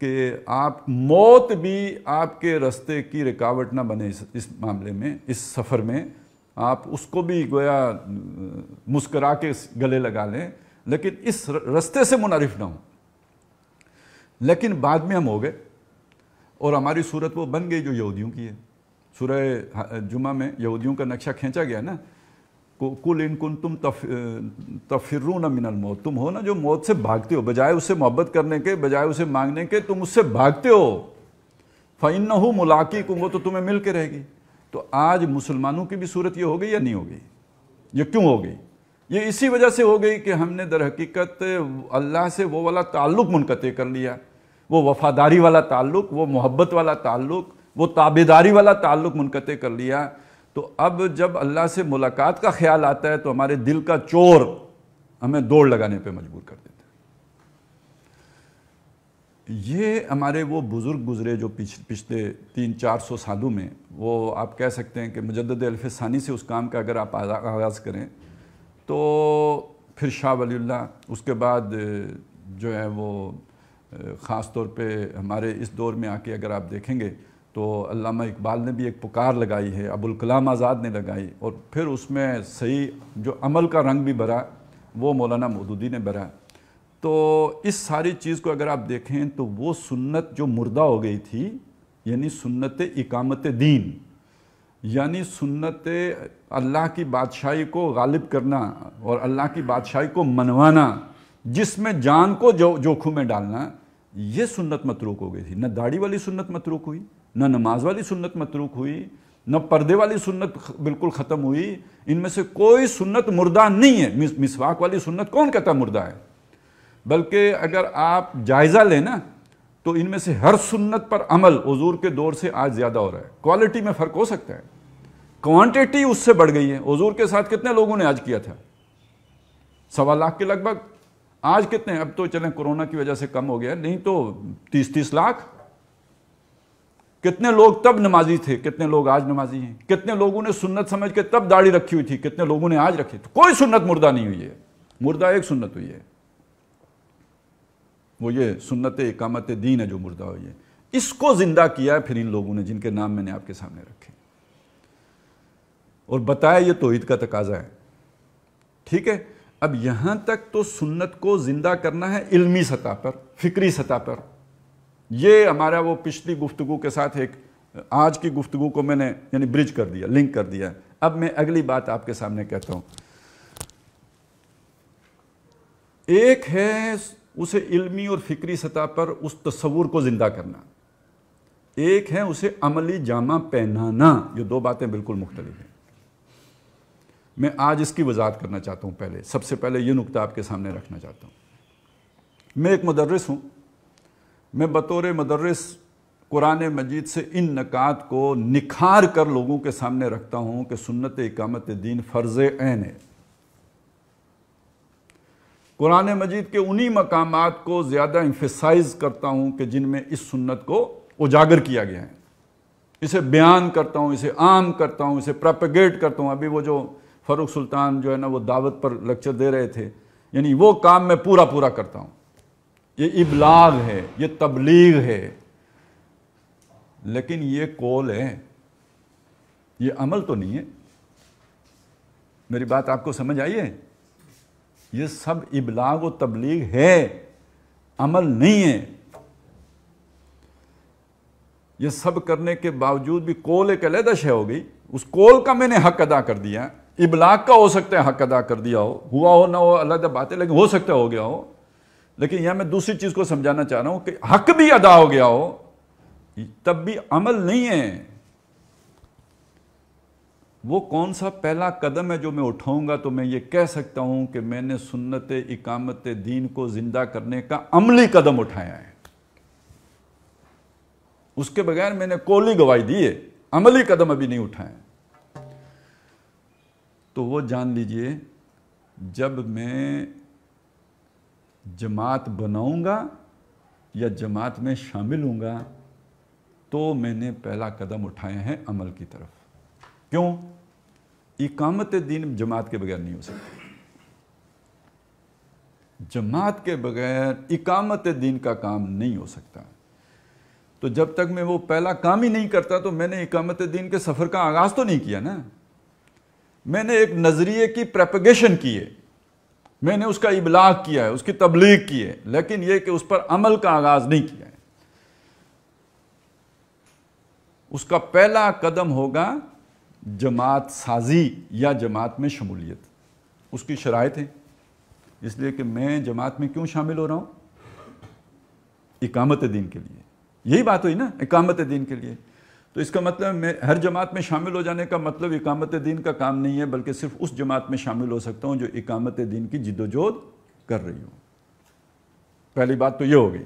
کہ آپ موت بھی آپ کے راستے کی رکاوٹ نہ بنے اس معاملے میں، اس سفر میں آپ اس کو بھی گویا مسکرا کے گلے لگا لیں، لیکن اس راستے سے منحرف نہ ہوں۔ لیکن بعد میں ہم ہو گئے اور ہماری صورت وہ بن گئی جو یہودیوں کی ہے۔ سورہ جمعہ میں یہودیوں کا نقشہ کھینچا گیا نا، کل ان کنتم تفرون من الموت، تم ہو نا جو موت سے بھاگتے ہو، بجائے اس سے محبت کرنے کے، بجائے اسے مانگنے کے، تم اس سے بھاگتے ہو۔ فَإِنَّهُ مُلَاقِيكُمْ، وہ تو تمہیں مل کے رہے گی۔ تو آج مسلمانوں کی بھی صورت یہ ہو گئی یا نہیں ہو گئی؟ یہ کیوں ہو گئی؟ یہ اسی وجہ سے ہو گئی کہ ہم نے در حقیقت اللہ سے وہ والا تعلق منقطع کر لیا، وہ وفاداری والا تعلق، وہ محبت والا تعلق، وہ تابعداری والا تعلق منقطع کر لیا۔ تو اب جب اللہ سے ملاقات کا خیال آتا ہے تو ہمارے دل کا چور ہمیں دوڑ لگانے پہ مجبور کر دیتا ہے۔ یہ ہمارے وہ بزرگ گزرے جو پچھلے 300-400 سالوں میں، وہ آپ کہہ سکتے ہیں کہ مجدد الف ثانی سے اس کام کا اگر آپ آغاز کریں تو پھر شاہ ولی اللہ، اس کے بعد جو ہے وہ خاص طور پہ ہمارے اس دور میں آ کے اگر آپ دیکھیں گے تو علامہ اقبال نے بھی ایک پکار لگائی ہے، ابوالکلام آزاد نے لگائی، اور پھر اس میں صحیح جو عمل کا رنگ بھی بھرا وہ مولانا مودودی نے بھرا۔ تو اس ساری چیز کو اگر آپ دیکھیں تو وہ سنت جو مردہ ہو گئی تھی، یعنی سنت اقامت دین، یعنی سنت اللہ کی بادشاہی کو غالب کرنا اور اللہ کی بادشاہی کو منوانا، جس میں جان کو جوکھوں میں ڈالنا، یہ سنت متروک ہو گئی تھی۔ نہ داڑھی والی سنت متروک ہوئی، نہ نماز والی سنت متروک ہوئی، نہ پردے والی سنت بالکل ختم ہوئی، ان میں سے کوئی سنت مردہ نہیں ہے۔ مسواک والی سنت کون کہتا مردہ ہے؟ بلکہ اگر آپ جائزہ لیں نا تو ان میں سے ہر سنت پر عمل حضور کے دور سے آج زیادہ ہو رہا ہے۔ کوالٹی میں فرق ہو سکتا ہے، کوانٹیٹی اس سے بڑھ گئی ہے۔ حضور کے ساتھ کتنے لوگوں نے آج کیا تھا؟ 1.25 لاکھ کے لگ بھگ۔ آج کتنے؟ اب تو چلیں کورونا کی وجہ سے کم ہو گیا، نہیں تو 30 لاکھ۔ کتنے لوگ تب نمازی تھے، کتنے لوگ آج نمازی ہیں؟ کتنے لوگوں نے سنت سمجھ کے تب داڑھی رکھی ہوئی تھی، کتنے لوگوں نے آج رکھی؟ تو کوئی سنت مردہ نہیں ہوئی ہے، مردہ ایک سنت ہوئی ہے، وہ یہ سنت اقامت دین ہے جو مردہ ہوئی ہے۔ اس کو زندہ کیا ہے پھر ان لوگوں نے جن کے نام میں نے آپ کے سامنے رکھے اور بتایا یہ توحید کا تقاضا ہے۔ ٹھیک ہے، اب یہاں تک تو سنت کو زندہ کرنا ہے علمی سطح پر، فکری سطح پر۔ یہ ہمارا وہ پچھلی گفتگو کے ساتھ ایک آج کی گفتگو کو میں نے یعنی برج کر دیا، لنک کر دیا۔ اب میں اگلی بات آپ کے سامنے کہتا ہوں۔ ایک ہے اسے علمی اور فکری سطح پر اس تصور کو زندہ کرنا، ایک ہے اسے عملی جامہ پہنانا۔ یہ دو باتیں بالکل مختلف ہیں۔ میں آج اس کی وضاحت کرنا چاہتا ہوں۔ سب سے پہلے یہ نقطہ آپ کے سامنے رکھنا چاہتا ہوں۔ میں ایک مدرس ہوں، میں بطور مدرس قرآن مجید سے ان نکات کو نکھار کر لوگوں کے سامنے رکھتا ہوں کہ سنت اقامت دین فرض عین ہے۔ قرآن مجید کے انہی مقامات کو زیادہ ایمفیسائز کرتا ہوں کہ جن میں اس سنت کو اجاگر کیا گیا ہے، اسے بیان کرتا ہوں، اسے عام کرتا ہوں، اسے پروپیگیٹ کرتا ہوں۔ ابھی وہ جو فاروق سلطان جو ہے نا وہ دعوت پر لیکچر دے رہے تھے، یعنی وہ کام میں پورا کرتا ہوں۔ یہ ابلاغ ہے، یہ تبلیغ ہے، لیکن یہ قول ہے، یہ عمل تو نہیں ہے۔ میری بات آپ کو سمجھ آئی ہے؟ یہ سب ابلاغ و تبلیغ ہے، عمل نہیں ہے۔ یہ سب کرنے کے باوجود بھی قول ایک علیحدہ شے ہو گئی، اس قول کا میں نے حق ادا کر دیا۔ ابلاغ کا ہو سکتا ہے حق ادا کر دیا ہوا ہو نہ ہو علیحدہ بات ہے، لیکن ہو سکتا ہے ہو گیا ہو۔ لیکن یہاں میں دوسری چیز کو سمجھانا چاہ رہا ہوں کہ حق بھی ادا ہو گیا ہو تب بھی عمل نہیں ہے۔ وہ کون سا پہلا قدم ہے جو میں اٹھاؤں گا تو میں یہ کہہ سکتا ہوں کہ میں نے سنت اقامت دین کو زندہ کرنے کا عملی قدم اٹھایا ہے؟ اس کے بغیر میں نے قولی گواہی دی ہے، عملی قدم ابھی نہیں اٹھایا۔ تو وہ جان لیجئے، جب میں جماعت بناؤں گا یا جماعت میں شامل ہوں گا تو میں نے پہلا قدم اٹھایا ہے عمل کی طرف۔ کیوں؟ اقامت دین جماعت کے بغیر نہیں ہو سکتی۔ جماعت کے بغیر اقامت دین کا کام نہیں ہو سکتا۔ تو جب تک میں وہ پہلا کام ہی نہیں کرتا تو میں نے اقامت دین کے سفر کا آغاز تو نہیں کیا نا. میں نے ایک نظریے کی پریپگیشن کی ہے, میں نے اس کا ابلاغ کیا ہے, اس کی تبلیغ کی ہے, لیکن یہ کہ اس پر عمل کا آغاز نہیں کیا ہے. اس کا پہلا قدم ہوگا جماعت سازی یا جماعت میں شمولیت. اس کی شرائط ہیں, اس لیے کہ میں جماعت میں کیوں شامل ہو رہا ہوں؟ اقامت دین کے لیے. یہی بات ہوئی نا, اقامت دین کے لیے. تو اس کا مطلب میں ہر جماعت میں شامل ہو جانے کا مطلب اقامت دین کا کام نہیں ہے, بلکہ صرف اس جماعت میں شامل ہو سکتا ہوں جو اقامت دین کی جد و جہد کر رہی ہوں. پہلی بات تو یہ ہو گئی.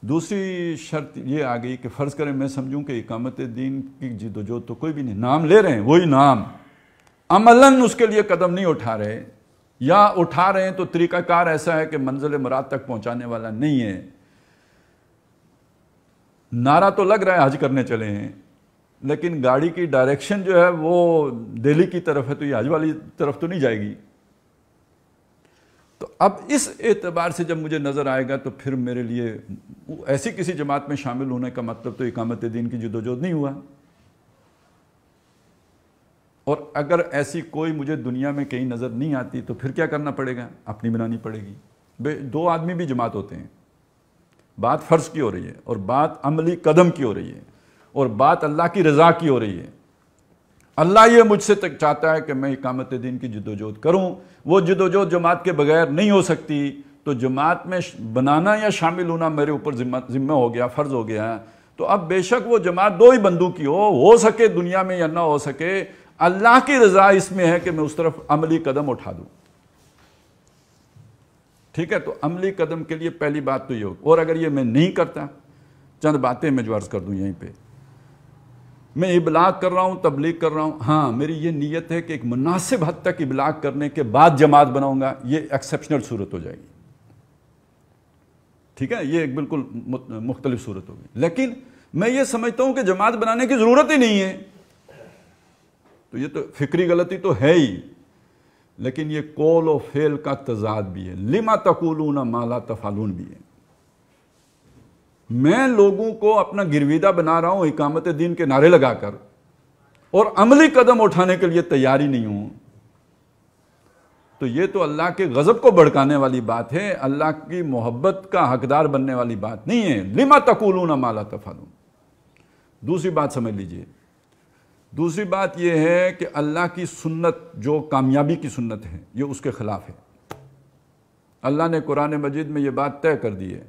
دوسری شرط یہ آ گئی کہ فرض کریں میں سمجھوں کہ اقامت دین کی جد و جہد تو کوئی بھی نہیں, نام لے رہے ہیں وہی نام, عملاً اس کے لیے قدم نہیں اٹھا رہے, یا اٹھا رہے ہیں تو طریقہ کار ایسا ہے کہ منزل مراد تک پہنچانے والا نہیں ہے. نعرہ تو لگ رہا ہے حج کرنے چلے ہیں, لیکن گاڑی کی ڈائریکشن جو ہے وہ دہلی کی طرف ہے, تو یہ حج والی طرف تو نہیں جائے گی. تو اب اس اعتبار سے جب مجھے نظر آئے گا تو پھر میرے لیے ایسی کسی جماعت میں شامل ہونے کا مطلب تو اقامت دین کی جد و جہد نہیں ہوا. اور اگر ایسی کوئی مجھے دنیا میں کہیں نظر نہیں آتی تو پھر کیا کرنا پڑے گا؟ اپنی بنانی پڑے گی. دو آدمی بھی جماعت ہوتے ہیں, بات فرض کی ہو رہی ہے اور بات عملی قدم کی ہو رہی ہے اور بات اللہ کی رضا کی ہو رہی ہے. اللہ یہ مجھ سے چاہتا ہے کہ میں اقامت دین کی جد و جہد کروں. وہ جد و جہد جماعت کے بغیر نہیں ہو سکتی, تو جماعت میں بنانا یا شامل ہونا میرے اوپر ذمہ ہو گیا, فرض ہو گیا. تو اب بے شک وہ جماعت دو ہی بندوں کی ہو سکے دنیا میں یا نہ ہو سکے, اللہ کی رضا اس میں ہے کہ میں اس طرف عملی قدم اٹھا دوں. ٹھیک ہے, تو عملی قدم کے لیے پہلی بات تو یہ ہو. اور اگر یہ میں نہیں کرتا, چند باتیں میں جو عرض کر دوں یہیں پہ, میں ابلاغ کر رہا ہوں, تبلیغ کر رہا ہوں, ہاں میری یہ نیت ہے کہ ایک مناسب حد تک ابلاغ کرنے کے بعد جماعت بناؤں گا, یہ ایکسیپشنل صورت ہو جائے گی. ٹھیک ہے, یہ ایک بالکل مختلف صورت ہوگی. لیکن میں یہ سمجھتا ہوں کہ جماعت بنانے کی ضرورت ہی نہیں ہے, تو یہ تو فکری غلطی تو ہے ہی, لیکن یہ قول و فعل کا تضاد بھی ہے. لما تقولون ما لا تفعلون بھی ہے. میں لوگوں کو اپنا گرویدہ بنا رہا ہوں اقامت دین کے نعرے لگا کر, اور عملی قدم اٹھانے کے لیے تیار ہی نہیں ہوں, تو یہ تو اللہ کے غضب کو بھڑکانے والی بات ہے, اللہ کی محبت کا حقدار بننے والی بات نہیں ہے. لما تقولون ما لا تفعلون. دوسری بات سمجھ لیجئے, دوسری بات یہ ہے کہ اللہ کی سنت جو کامیابی کی سنت ہے یہ اس کے خلاف ہے. اللہ نے قرآن مجید میں یہ بات طے کر دی ہے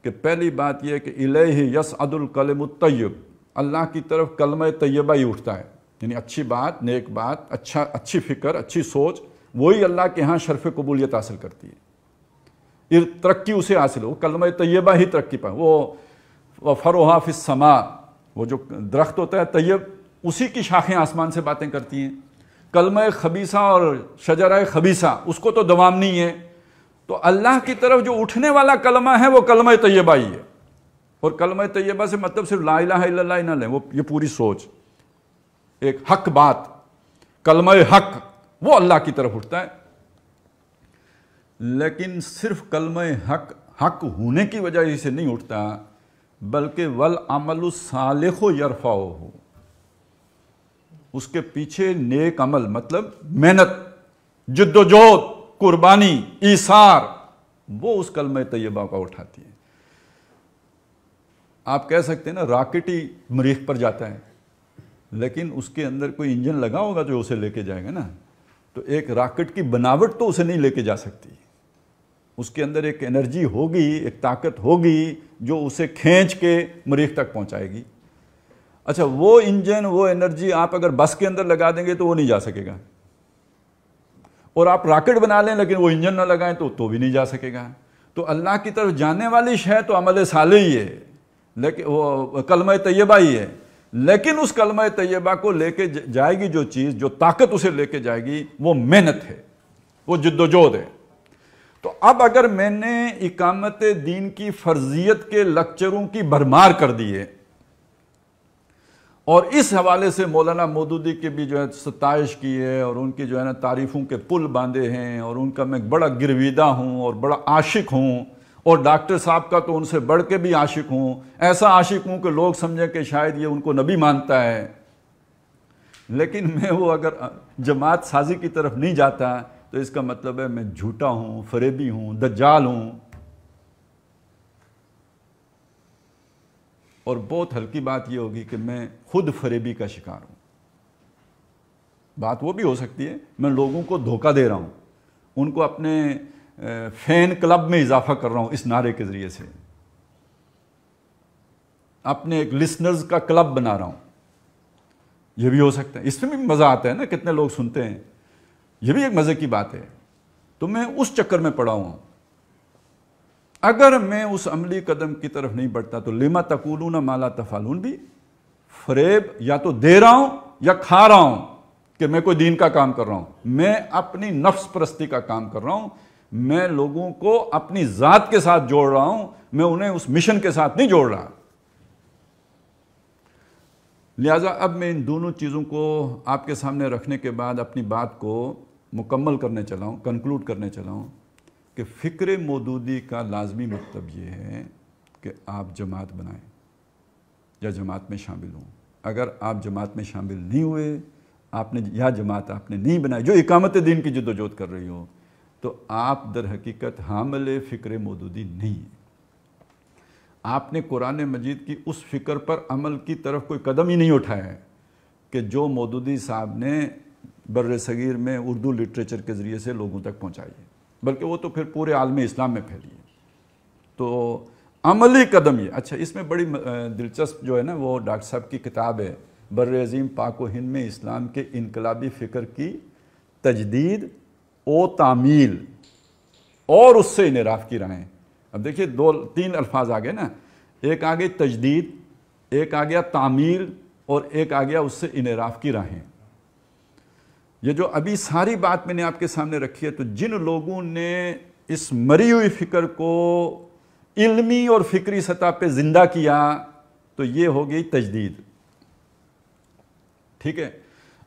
کہ پہلی بات یہ ہے کہ الیہ یصعد الکلم الطیب, اللہ کی طرف کلمہ طیبہ ہی اٹھتا ہے, یعنی اچھی بات, نیک بات, اچھی فکر, اچھی سوچ, وہی اللہ کے ہاں شرف قبولیت حاصل کرتی ہے, ترقی اسے حاصل ہو. کلمہ طیبہ ہی ترقی پائے. وہ فروہا فی السماء, وہ جو درخت ہوتا ہے طیب, اسی کی شاخیں آسمان سے باتیں کرتی ہیں. کلمہ خبیثہ اور شجرہ خبیثہ اس کو تو دوام نہیں ہے. تو اللہ کی طرف جو اٹھنے والا کلمہ ہے وہ کلمہ طیبہ ہی ہے. اور کلمہ طیبہ سے مطلب صرف لا الہ الا اللہ ہی نہ لیں, وہ یہ پوری سوچ, ایک حق بات, کلمہ حق, وہ اللہ کی طرف اٹھتا ہے. لیکن صرف کلمہ حق ہونے کی وجہ سے نہیں اٹھتا, بلکہ والعمل الصالح یرفعہ, اس کے پیچھے نیک عمل, مطلب محنت, جد و جہد, قربانی, ایثار, وہ اس کلمہ طیبہ کا اٹھاتی ہے. آپ کہہ سکتے ہیں نا راکٹ ہی مریخ پر جاتا ہے, لیکن اس کے اندر کوئی انجن لگا ہوگا جو اسے لے کے جائے گا نا. تو ایک راکٹ کی بناوٹ تو اسے نہیں لے کے جا سکتی, اس کے اندر ایک انرجی ہوگی, ایک طاقت ہوگی جو اسے کھینچ کے مریخ تک پہنچائے گی. اچھا, وہ انجن, وہ انرجی آپ اگر بس کے اندر لگا دیں گے تو وہ نہیں جا سکے گا, اور آپ راکٹ بنا لیں لیکن وہ انجن نہ لگائیں تو بھی نہیں جا سکے گا. تو اللہ کی طرف جانے والی شے تو عمل صالح ہی ہے, لیکن وہ کلمہ طیبہ ہی ہے. لیکن اس کلمہ طیبہ کو لے کے جائے گی جو چیز, جو طاقت اسے لے کے جائے گی, وہ محنت ہے, وہ جد و جہد ہے. تو اب اگر میں نے اقامت دین کی فرضیت کے لیکچروں کی بھرمار کر دی ہے, اور اس حوالے سے مولانا مودودی کے بھی جو ہے ستائش کی ہے, اور ان کی جو ہے نا تعریفوں کے پل باندھے ہیں, اور ان کا میں بڑا گرویدہ ہوں اور بڑا عاشق ہوں, اور ڈاکٹر صاحب کا تو ان سے بڑھ کے بھی عاشق ہوں، ایسا عاشق ہوں کہ لوگ سمجھیں کہ شاید یہ ان کو نبی مانتا ہے، لیکن میں وہ اگر جماعت سازی کی طرف نہیں جاتا تو اس کا مطلب ہے میں جھوٹا ہوں، فریبی ہوں، دجال ہوں۔ اور بہت ہلکی بات یہ ہوگی کہ میں خود فریبی کا شکار ہوں۔ بات وہ بھی ہو سکتی ہے میں لوگوں کو دھوکہ دے رہا ہوں، ان کو اپنے فین کلب میں اضافہ کر رہا ہوں اس نعرے کے ذریعے سے، اپنے ایک لسنرز کا کلب بنا رہا ہوں، یہ بھی ہو سکتا ہے۔ اس میں بھی مزہ آتا ہے نا، کتنے لوگ سنتے ہیں، یہ بھی ایک مزے کی بات ہے۔ تو میں اس چکر میں پڑا ہوں۔ اگر میں اس عملی قدم کی طرف نہیں بڑھتا تو لما تقولون ما لا تفعلون بھی فریب یا تو دے رہا ہوں یا کھا رہا ہوں کہ میں کوئی دین کا کام کر رہا ہوں، میں اپنی نفس پرستی کا کام کر رہا ہوں، میں لوگوں کو اپنی ذات کے ساتھ جوڑ رہا ہوں، میں انہیں اس مشن کے ساتھ نہیں جوڑ رہا۔ لہٰذا اب میں ان دونوں چیزوں کو آپ کے سامنے رکھنے کے بعد اپنی بات کو مکمل کرنے چلا ہوں، کنکلوڈ کرنے چلا ہوں کہ فکر مودودی کا لازمی مطلب یہ ہے کہ آپ جماعت بنائیں یا جماعت میں شامل ہوں۔ اگر آپ جماعت میں شامل نہیں ہوئے، آپ نے یا جماعت آپ نے نہیں بنائی جو اقامت دین کی جدوجہد کر رہی ہو، تو آپ در حقیقت حامل فکر مودودی نہیں ہیں۔ آپ نے قرآن مجید کی اس فکر پر عمل کی طرف کوئی قدم ہی نہیں اٹھایا ہے کہ جو مودودی صاحب نے بر صغیر میں اردو لٹریچر کے ذریعے سے لوگوں تک پہنچائی ہے، بلکہ وہ تو پھر پورے عالم اسلام میں پھیلی ہے۔ تو عملی قدم یہ اچھا، اس میں بڑی دلچسپ جو ہے نا وہ ڈاکٹر صاحب کی کتاب ہے، بر عظیم پاک و ہند میں اسلام کے انقلابی فکر کی تجدید و تعمیل اور اس سے انحراف کی راہیں۔ اب دیکھیے تین الفاظ آگئے نا، ایک آگے تجدید، ایک آ گیا تعمیل، اور ایک آ گیا اس سے انحراف کی راہیں۔ یہ جو ابھی ساری بات میں نے آپ کے سامنے رکھی ہے، تو جن لوگوں نے اس مری ہوئی فکر کو علمی اور فکری سطح پہ زندہ کیا تو یہ ہو گئی تجدید، ٹھیک ہے۔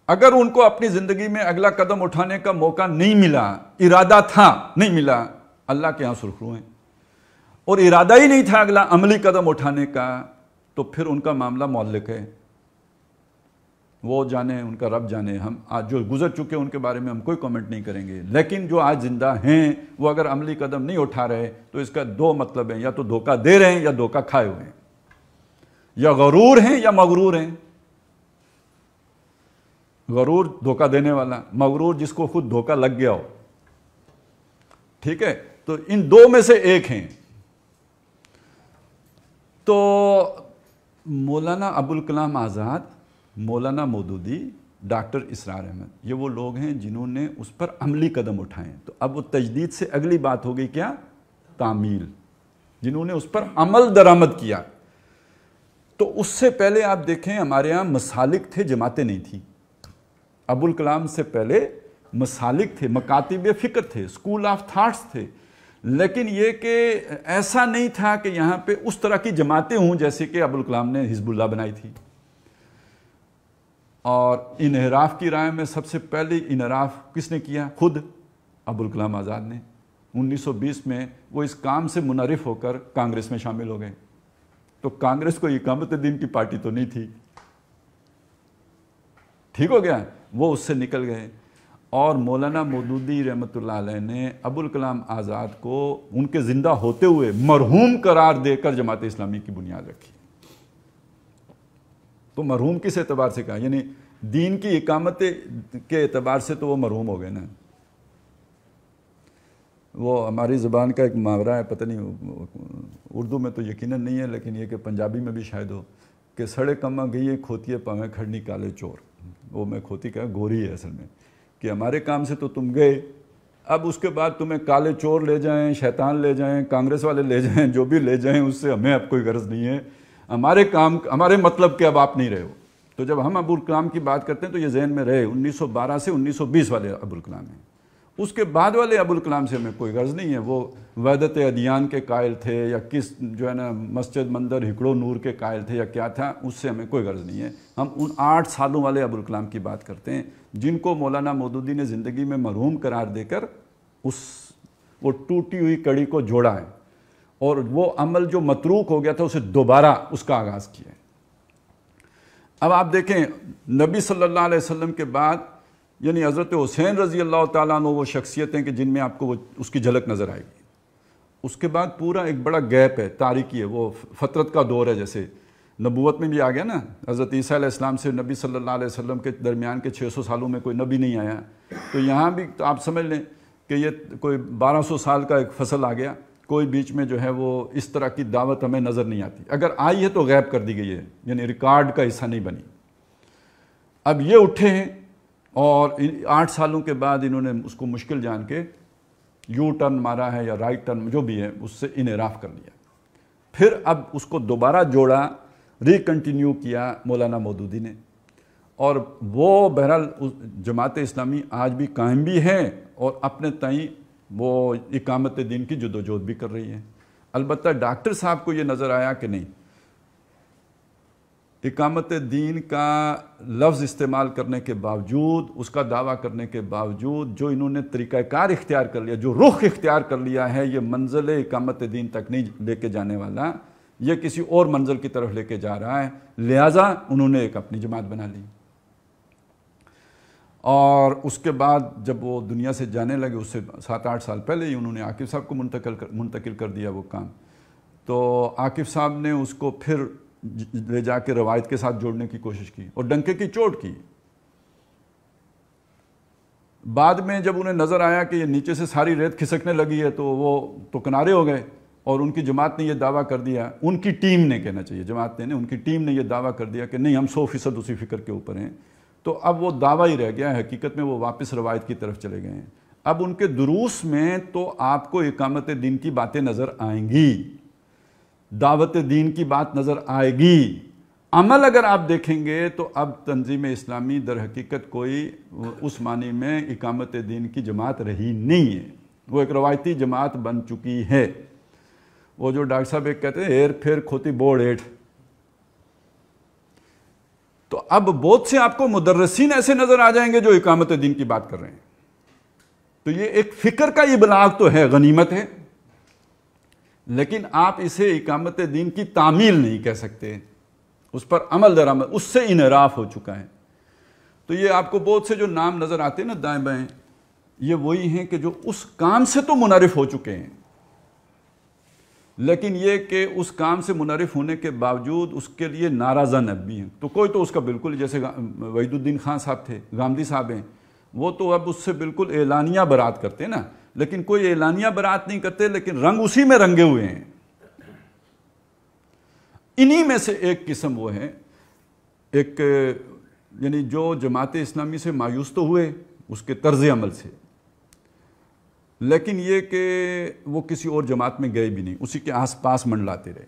اگر ان کو اپنی زندگی میں اگلا قدم اٹھانے کا موقع نہیں ملا، ارادہ تھا نہیں ملا، اللہ کے ہاں سرخرو ہیں، اور ارادہ ہی نہیں تھا اگلا عملی قدم اٹھانے کا، تو پھر ان کا معاملہ معلق ہے، وہ جانے، ان کا رب جانے۔ ہم آج جو گزر چکے ان کے بارے میں ہم کوئی کمنٹ نہیں کریں گے، لیکن جو آج زندہ ہیں وہ اگر عملی قدم نہیں اٹھا رہے تو اس کا دو مطلب ہیں، یا تو دھوکہ دے رہے ہیں یا دھوکہ کھائے ہوئے ہیں، یا غرور ہیں یا مغرور ہیں۔ غرور دھوکہ دینے والا، مغرور جس کو خود دھوکہ لگ گیا ہو، ٹھیک ہے۔ تو ان دو میں سے ایک ہیں۔ تو مولانا ابوالکلام آزاد، مولانا مودودی، ڈاکٹر اسرار احمد، یہ وہ لوگ ہیں جنہوں نے اس پر عملی قدم اٹھائے ہیں۔ تو اب وہ تجدید سے اگلی بات ہو گئی کیا؟ تعمیل، جنہوں نے اس پر عمل درآمد کیا۔ تو اس سے پہلے آپ دیکھیں ہمارے ہاں مسالک تھے، جماعتیں نہیں تھیں۔ ابوالکلام سے پہلے مسالک تھے، مکاتب فکر تھے، اسکول آف تھاٹس تھے، لیکن یہ کہ ایسا نہیں تھا کہ یہاں پہ اس طرح کی جماعتیں ہوں جیسے کہ ابوالکلام نے حزب اللہ بنائی تھی۔ اور انحراف کی رائے میں سب سے پہلے انحراف کس نے کیا؟ خود ابوالکلام آزاد نے۔ 1920 میں وہ اس کام سے منحرف ہو کر کانگریس میں شامل ہو گئے۔ تو کانگریس کو اقامت دین کی پارٹی تو نہیں تھی، ٹھیک ہو گیا، وہ اس سے نکل گئے۔ اور مولانا مودودی رحمۃ اللہ علیہ نے ابوالکلام آزاد کو ان کے زندہ ہوتے ہوئے مرحوم قرار دے کر جماعت اسلامی کی بنیاد رکھی۔ تو مرحوم کس اعتبار سے کہا؟ یعنی دین کی اقامت کے اعتبار سے تو وہ مرحوم ہو گئے نا۔ وہ ہماری زبان کا ایک محاورہ ہے، پتہ نہیں اردو میں تو یقیناً نہیں ہے، لیکن یہ کہ پنجابی میں بھی شاید ہو کہ سڑے کما گئی کھوتی پاویں کھڑنی کالے چور۔ وہ میں کھوتی کہا گوری ہے اصل میں، کہ ہمارے کام سے تو تم گئے، اب اس کے بعد تمہیں کالے چور لے جائیں، شیطان لے جائیں، کانگریس والے لے جائیں، جو بھی لے جائیں، اس سے ہمیں اب کوئی غرض نہیں ہے، ہمارے کام، ہمارے مطلب کہ اب آپ نہیں رہے ہو۔ تو جب ہم ابوالکلام کی بات کرتے ہیں تو یہ ذہن میں رہے 1912 سے 1920 والے ابوالکلام ہیں۔ اس کے بعد والے ابوالکلام سے ہمیں کوئی غرض نہیں ہے، وہ وحدت ادیان کے قائل تھے یا کس جو ہے نا مسجد مندر ہکڑو نور کے قائل تھے یا کیا تھا، اس سے ہمیں کوئی غرض نہیں ہے۔ ہم ان 8 سالوں والے ابوالکلام کی بات کرتے ہیں جن کو مولانا مودودی نے زندگی میں مرحوم قرار دے کر وہ ٹوٹی ہوئی کڑی کو جوڑا ہے۔ اور وہ عمل جو متروک ہو گیا تھا اسے دوبارہ اس کا آغاز کیا ہے۔ اب آپ دیکھیں نبی صلی اللہ علیہ وسلم کے بعد یعنی حضرت حسین رضی اللہ تعالیٰ عنہ وہ شخصیت ہیں کہ جن میں آپ کو اس کی جھلک نظر آئے گی۔ اس کے بعد پورا ایک بڑا گیپ ہے، تاریکی ہے، وہ فترت کا دور ہے، جیسے نبوت میں بھی آ گیا نا، حضرت عیسیٰ علیہ السلام سے نبی صلی اللہ علیہ وسلم کے درمیان کے 600 سالوں میں کوئی نبی نہیں آیا، تو یہاں بھی تو آپ سمجھ لیں کہ یہ کوئی 1200 سال کا ایک فصل آ گیا، کوئی بیچ میں جو ہے وہ اس طرح کی دعوت ہمیں نظر نہیں آتی، اگر آئی ہے تو غائب کر دی گئی ہے، یعنی ریکارڈ کا حصہ نہیں بنی۔ اب یہ اٹھے ہیں اور 8 سالوں کے بعد انہوں نے اس کو مشکل جان کے یو ٹرن مارا ہے یا رائٹ ٹرن جو بھی ہے، اس سے انحراف کر لیا، پھر اب اس کو دوبارہ جوڑا، ریکنٹینیو کیا مولانا مودودی نے، اور وہ بہرحال جماعت اسلامی آج بھی قائم بھی ہے اور اپنے تئیں وہ اقامت دین کی جدوجہد بھی کر رہی ہے۔ البتہ ڈاکٹر صاحب کو یہ نظر آیا کہ نہیں، اقامت دین کا لفظ استعمال کرنے کے باوجود، اس کا دعویٰ کرنے کے باوجود جو انہوں نے طریقہ کار اختیار کر لیا، جو رخ اختیار کر لیا ہے، یہ منزل اقامت دین تک نہیں لے کے جانے والا، یہ کسی اور منزل کی طرف لے کے جا رہا ہے، لہٰذا انہوں نے ایک اپنی جماعت بنا لی۔ اور اس کے بعد جب وہ دنیا سے جانے لگے، اس سے 7-8 سال پہلے ہی انہوں نے عاقب صاحب کو منتقل کر دیا وہ کام، تو عاقب صاحب نے اس کو پھر لے جا کے روایت کے ساتھ جوڑنے کی کوشش کی اور ڈنکے کی چوٹ کی۔ بعد میں جب انہیں نظر آیا کہ یہ نیچے سے ساری ریت کھسکنے لگی ہے تو وہ تو کنارے ہو گئے، اور ان کی جماعت نے یہ دعویٰ کر دیا، ان کی ٹیم نے کہنا چاہیے، جماعت نے ان کی ٹیم نے یہ دعویٰ کر دیا کہ نہیں ہم 100% اسی فکر کے اوپر ہیں، تو اب وہ دعویٰ ہی رہ گیا ہے، حقیقت میں وہ واپس روایت کی طرف چلے گئے ہیں۔ اب ان کے دروس میں تو آپ کو اقامت دین کی باتیں نظر آئیں گی، دعوت دین کی بات نظر آئے گی، عمل اگر آپ دیکھیں گے تو اب تنظیم اسلامی در حقیقت کوئی اس معنی میں اقامت دین کی جماعت رہی نہیں ہے، وہ ایک روایتی جماعت بن چکی ہے۔ وہ جو ڈاکٹر صاحب ایک کہتے ہیں ہیر پھر کھوتی بورڈ ایٹ، تو اب بہت سے آپ کو مدرسین ایسے نظر آ جائیں گے جو اقامت دین کی بات کر رہے ہیں، تو یہ ایک فکر کا ابلاغ تو ہے، غنیمت ہے، لیکن آپ اسے اقامت دین کی تعمیل نہیں کہہ سکتے، اس پر عمل درآمد، اس سے انحراف ہو چکا ہے۔ تو یہ آپ کو بہت سے جو نام نظر آتے ہیں نا دائیں بائیں، یہ وہی ہیں کہ جو اس کام سے تو منحرف ہو چکے ہیں، لیکن یہ کہ اس کام سے منحرف ہونے کے باوجود اس کے لیے ناراضہ اب بھی ہیں، تو کوئی تو اس کا بالکل، جیسے وحید الدین خان صاحب تھے، گامدی صاحب ہیں، وہ تو اب اس سے بالکل اعلانیہ برات کرتے ہیں نا، لیکن کوئی اعلانیہ برات نہیں کرتے، لیکن رنگ اسی میں رنگے ہوئے ہیں۔ انہی میں سے ایک قسم وہ ہے، ایک یعنی جو جماعت اسلامی سے مایوس تو ہوئے اس کے طرز عمل سے، لیکن یہ کہ وہ کسی اور جماعت میں گئے بھی نہیں، اسی کے آس پاس منڈلاتے رہے،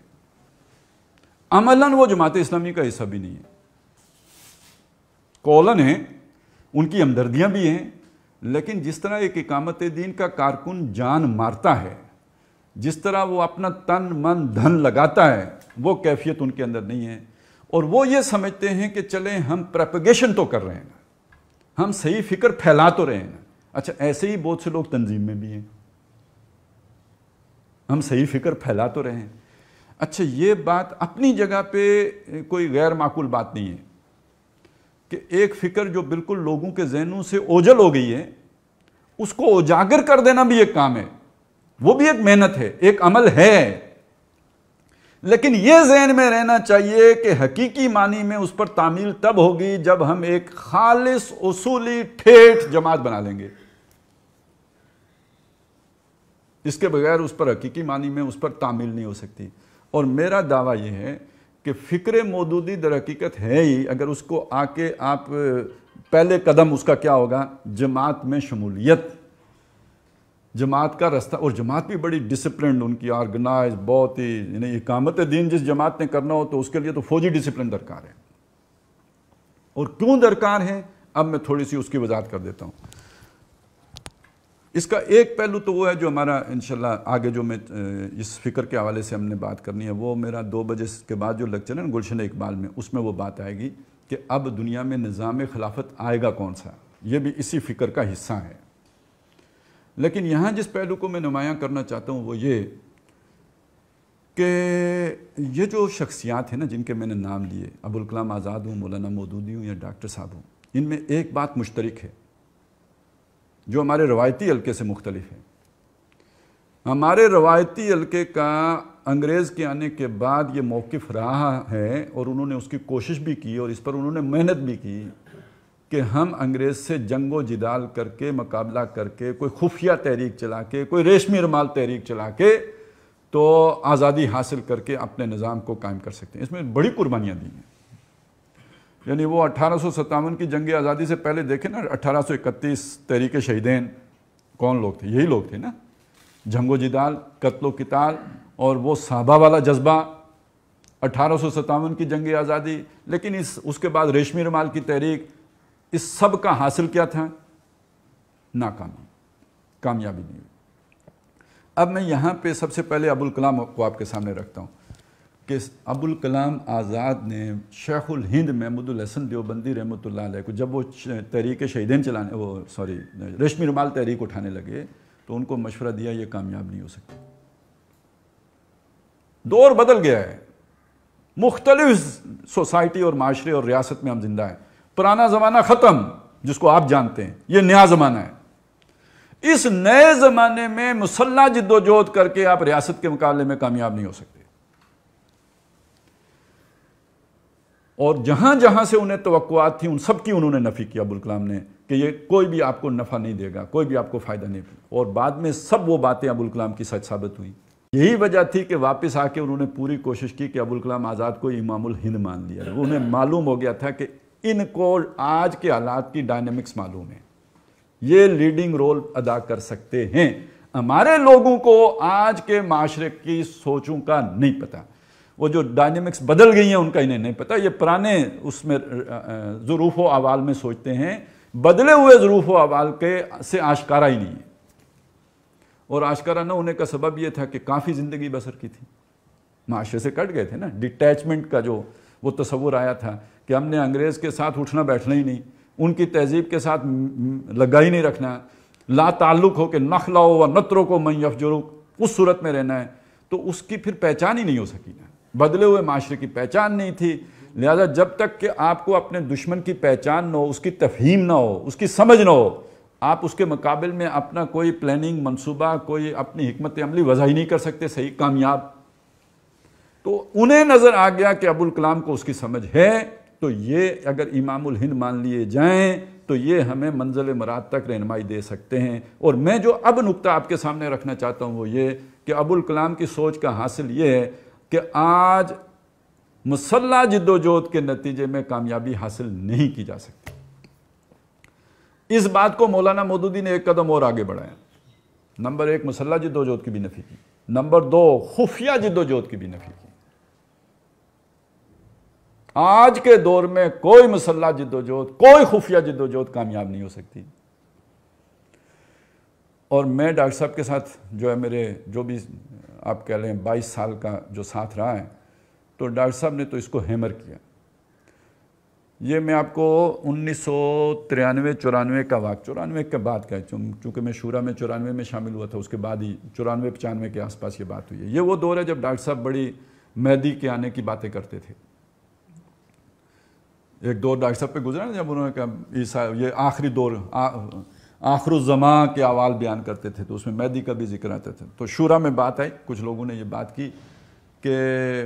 عملاً وہ جماعت اسلامی کا حصہ بھی نہیں ہے، قولاً ہیں، ان کی ہمدردیاں بھی ہیں، لیکن جس طرح ایک اقامت دین کا کارکن جان مارتا ہے، جس طرح وہ اپنا تن من دھن لگاتا ہے، وہ کیفیت ان کے اندر نہیں ہے، اور وہ یہ سمجھتے ہیں کہ چلیں ہم پروپیگیشن تو کر رہے ہیں، ہم صحیح فکر پھیلا تو رہے ہیں۔ اچھا ایسے ہی بہت سے لوگ تنظیم میں بھی ہیں، ہم صحیح فکر پھیلا تو رہے ہیں۔ اچھا یہ بات اپنی جگہ پہ کوئی غیر معقول بات نہیں ہے کہ ایک فکر جو بالکل لوگوں کے ذہنوں سے اوجھل ہو گئی ہے، اس کو اجاگر کر دینا بھی ایک کام ہے، وہ بھی ایک محنت ہے، ایک عمل ہے، لیکن یہ ذہن میں رہنا چاہیے کہ حقیقی معنی میں اس پر تعمیل تب ہوگی جب ہم ایک خالص اصولی ٹھیٹھ جماعت بنا لیں گے، اس کے بغیر اس پر حقیقی معنی میں اس پر تعمیل نہیں ہو سکتی۔ اور میرا دعویٰ یہ ہے کہ فکر مودودی در حقیقت ہے ہی، اگر اس کو آ کے آپ پہلے قدم اس کا کیا ہوگا، جماعت میں شمولیت، جماعت کا رستہ، اور جماعت بھی بڑی ڈسپلنڈ، ان کی آرگنائز بہت ہی، یعنی اقامت دین جس جماعت نے کرنا ہو تو اس کے لیے تو فوجی ڈسپلن درکار ہے، اور کیوں درکار ہے اب میں تھوڑی سی اس کی وضاحت کر دیتا ہوں۔ اس کا ایک پہلو تو وہ ہے جو ہمارا انشاءاللہ آگے جو میں اس فکر کے حوالے سے ہم نے بات کرنی ہے، وہ میرا 2 بجے کے بعد جو لیکچر ہے نا گلشن اقبال میں، اس میں وہ بات آئے گی کہ اب دنیا میں نظام خلافت آئے گا کون سا، یہ بھی اسی فکر کا حصہ ہے۔ لیکن یہاں جس پہلو کو میں نمایاں کرنا چاہتا ہوں وہ یہ کہ اقامت دین کا جو نظام ہے، اس کا جو بنیادی اصول ہے وہ یہ ہے کہ جب تک اس کا کوئی کہ یہ جو شخصیات ہیں نا جن کے میں نے نام لیے، ابوالکلام آزاد ہوں، مولانا مودودی ہوں یا ڈاکٹر صاحب ہوں، ان میں ایک بات مشترک ہے جو ہمارے روایتی حلقے سے مختلف ہے۔ ہمارے روایتی حلقے کا انگریز کے آنے کے بعد یہ موقف رہا ہے، اور انہوں نے اس کی کوشش بھی کی اور اس پر انہوں نے محنت بھی کی کہ ہم انگریز سے جنگ و جدال کر کے، مقابلہ کر کے، کوئی خفیہ تحریک چلا کے، کوئی ریشمی رومال تحریک چلا کے تو آزادی حاصل کر کے اپنے نظام کو قائم کر سکتے ہیں۔ اس میں بڑی قربانیاں دی ہیں۔ یعنی وہ 1857 کی جنگ آزادی سے پہلے دیکھیں نا، 1831 تحریک شہیدین کون لوگ تھے؟ یہی لوگ تھے نا، جنگ و جدال، قتل و قتال اور وہ صحابہ والا جذبہ، 1857 کی جنگ آزادی۔ لیکن اس کے بعد ریشمی رومال کی تحریک، اس سب کا حاصل کیا تھا؟ ناکامی، کامیابی نہیں ہوئی۔ اب میں یہاں پہ سب سے پہلے ابوالکلام کو آپ کے سامنے رکھتا ہوں کہ ابوالکلام آزاد نے شیخ الہند محمود الحسن دیوبندی رحمۃ اللہ علیہ کو جب وہ تحریک شہیدین ریشمی رومال تحریک اٹھانے لگے تو ان کو مشورہ دیا یہ کامیاب نہیں ہو سکتی۔ دور بدل گیا ہے، مختلف سوسائٹی اور معاشرے اور ریاست میں ہم زندہ ہیں۔ پرانا زمانہ ختم جس کو آپ جانتے ہیں، یہ نیا زمانہ ہے۔ اس نئے زمانے میں مسلح جد و جہد کر کے آپ ریاست کے مقابلے میں کامیاب نہیں ہو سکتے، اور جہاں جہاں سے انہیں توقعات تھیں ان سب کی انہوں نے نفی کیا ابوالکلام نے کہ یہ کوئی بھی آپ کو نفع نہیں دے گا، کوئی بھی آپ کو فائدہ نہیں دے گا، اور بعد میں سب وہ باتیں ابوالکلام کی سچ ثابت ہوئی۔ یہی وجہ تھی کہ واپس آ کے انہوں نے پوری کوشش کی کہ ابوالکلام آزاد کو امام الہند مان لیا۔ انہیں معلوم ہو گیا تھا کہ ان کو آج کے حالات کی ڈائنامکس معلوم ہے، یہ لیڈنگ رول ادا کر سکتے ہیں۔ ہمارے لوگوں کو آج کے معاشرے کی سوچوں کا نہیں پتا، وہ جو ڈائنامکس بدل گئی ہیں ان کا انہیں نہیں پتا۔ یہ پرانے اس میں ظروف و احوال میں سوچتے ہیں، بدلے ہوئے ظروف و احوال کے سے آشکارا ہی نہیں ہے۔ اور آشکارا نہ ہونے کا سبب یہ تھا کہ کافی زندگی بسر کی تھی، معاشرے سے کٹ گئے تھے نا۔ ڈیٹیچمنٹ کا جو وہ تصور آیا تھا کہ ہم نے انگریز کے ساتھ اٹھنا بیٹھنا ہی نہیں، ان کی تہذیب کے ساتھ لگا ہی نہیں رکھنا، لا تعلق ہو کہ نخلا و نترو کو من یفجرک، اس صورت میں رہنا ہے، تو اس کی پھر پہچان ہی نہیں ہو سکی نا۔ بدلے ہوئے معاشرے کی پہچان نہیں تھی، لہذا جب تک کہ آپ کو اپنے دشمن کی پہچان نہ ہو، اس کی تفہیم نہ ہو، اس کی سمجھ نہ ہو، آپ اس کے مقابل میں اپنا کوئی پلاننگ، منصوبہ، کوئی اپنی حکمت عملی وضع ہی نہیں کر سکتے صحیح کامیاب۔ تو انہیں نظر آ گیا کہ ابوالکلام کو اس کی سمجھ ہے، تو یہ اگر امام الہند مان لیے جائیں تو یہ ہمیں منزل مراد تک رہنمائی دے سکتے ہیں۔ اور میں جو اب نقطہ آپ کے سامنے رکھنا چاہتا ہوں وہ یہ کہ ابوالکلام کی سوچ کا حاصل یہ ہے کہ آج مسلح جد و جہد کے نتیجے میں کامیابی حاصل نہیں کی جا سکتی۔ اس بات کو مولانا مودودی نے ایک قدم اور آگے بڑھایا۔ نمبر 1 مسلح جد و جہد کی بھی نفی کی، نمبر 2 خفیہ جد و جہد کی بھی نفی کی۔ آج کے دور میں کوئی مسلح جد و جہد، کوئی خفیہ جد و جہد کامیاب نہیں ہو سکتی۔ اور میں ڈاکٹر صاحب کے ساتھ جو ہے میرے جو بھی آپ کہہ لیں 22 سال کا جو ساتھ رہا ہے، تو ڈاکٹر صاحب نے تو اس کو ہیمر کیا۔ یہ میں آپ کو 1993-94 کا واقعہ، 94 کے بعد کا ہے، چونکہ میں شورا میں 94 میں شامل ہوا تھا، اس کے بعد ہی 94-95 کے آس پاس یہ بات ہوئی ہے۔ یہ وہ دور ہے جب ڈاکٹر صاحب بڑی مہدی کے آنے کی باتیں کرتے تھے۔ ایک دور ڈاکٹر صاحب پہ گزرا نا جب انہوں نے کہا یہ آخری دور، آخر الزمان کے احوال بیان کرتے تھے، تو اس میں مہدی کا بھی ذکر آتا تھا۔ تو شورا میں بات آئی، کچھ لوگوں نے یہ بات کی کہ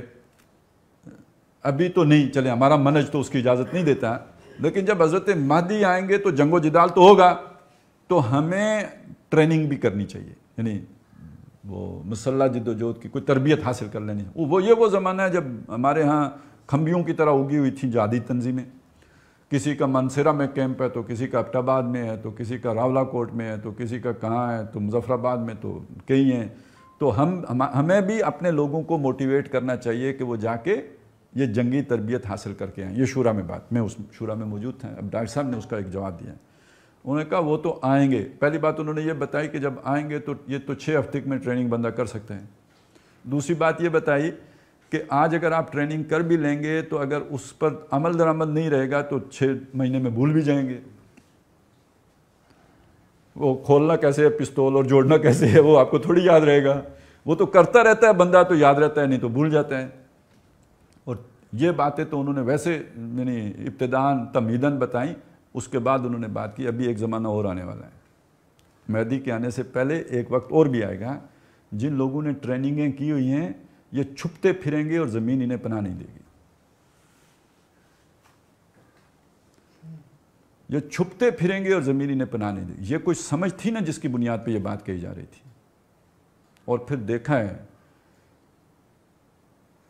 ابھی تو نہیں چلے، ہمارا منہج تو اس کی اجازت نہیں دیتا، لیکن جب حضرت مہدی آئیں گے تو جنگ و جدال تو ہوگا، تو ہمیں ٹریننگ بھی کرنی چاہیے، یعنی وہ مسلح جد و جہد کی کوئی تربیت حاصل کر لینی۔ وہ زمانہ ہے جب ہمارے ہاں کھمبیوں کی طرح اگی ہوئی تھیں جہادی تنظیمیں، کسی کا منصرہ میں کیمپ ہے تو کسی کا ابٹ آباد میں ہے، تو کسی کا راولہ کوٹ میں ہے، تو کسی کا کہاں ہے، تو مظفر آباد میں، تو کئی ہیں۔ تو ہمیں بھی اپنے لوگوں کو موٹیویٹ کرنا چاہیے کہ وہ جا کے یہ جنگی تربیت حاصل کر کے آئیں۔ یہ شورا میں بات، میں اس شورا میں موجود تھا۔ اب ڈاکٹر صاحب نے اس کا ایک جواب دیا، انہوں نے کہا وہ تو آئیں گے۔ پہلی بات انہوں نے یہ بتائی کہ جب آئیں گے تو یہ تو 6 ہفتے میں ٹریننگ بندہ کر سکتے ہیں۔ دوسری بات یہ بتائی کہ آج اگر آپ ٹریننگ کر بھی لیں گے تو اگر اس پر عمل درآمد نہیں رہے گا تو 6 مہینے میں بھول بھی جائیں گے۔ وہ کھولنا کیسے ہے پستول اور جوڑنا کیسے ہے وہ آپ کو تھوڑی یاد رہے گا۔ وہ تو کرتا رہتا ہے بندہ، تو یاد رہتا ہے، نہیں تو بھول جاتا ہے. اور یہ باتیں تو انہوں نے ویسے یعنی ابتداً تمہیداً بتائیں، اس کے بعد انہوں نے بات کی ابھی ایک زمانہ اور آنے والا ہے. مہدی کے آنے سے پہلے ایک وقت اور بھی آئے گا، جن لوگوں نے ٹریننگیں کی ہوئی ہیں یہ چھپتے پھریں گے اور زمین انہیں پناہ نہیں دے گی. یہ چھپتے پھریں گے اور زمین انہیں پناہ نہیں دے گی. یہ کوئی سمجھ تھی نا جس کی بنیاد پہ یہ بات کہی جا رہی تھی. اور پھر دیکھا ہے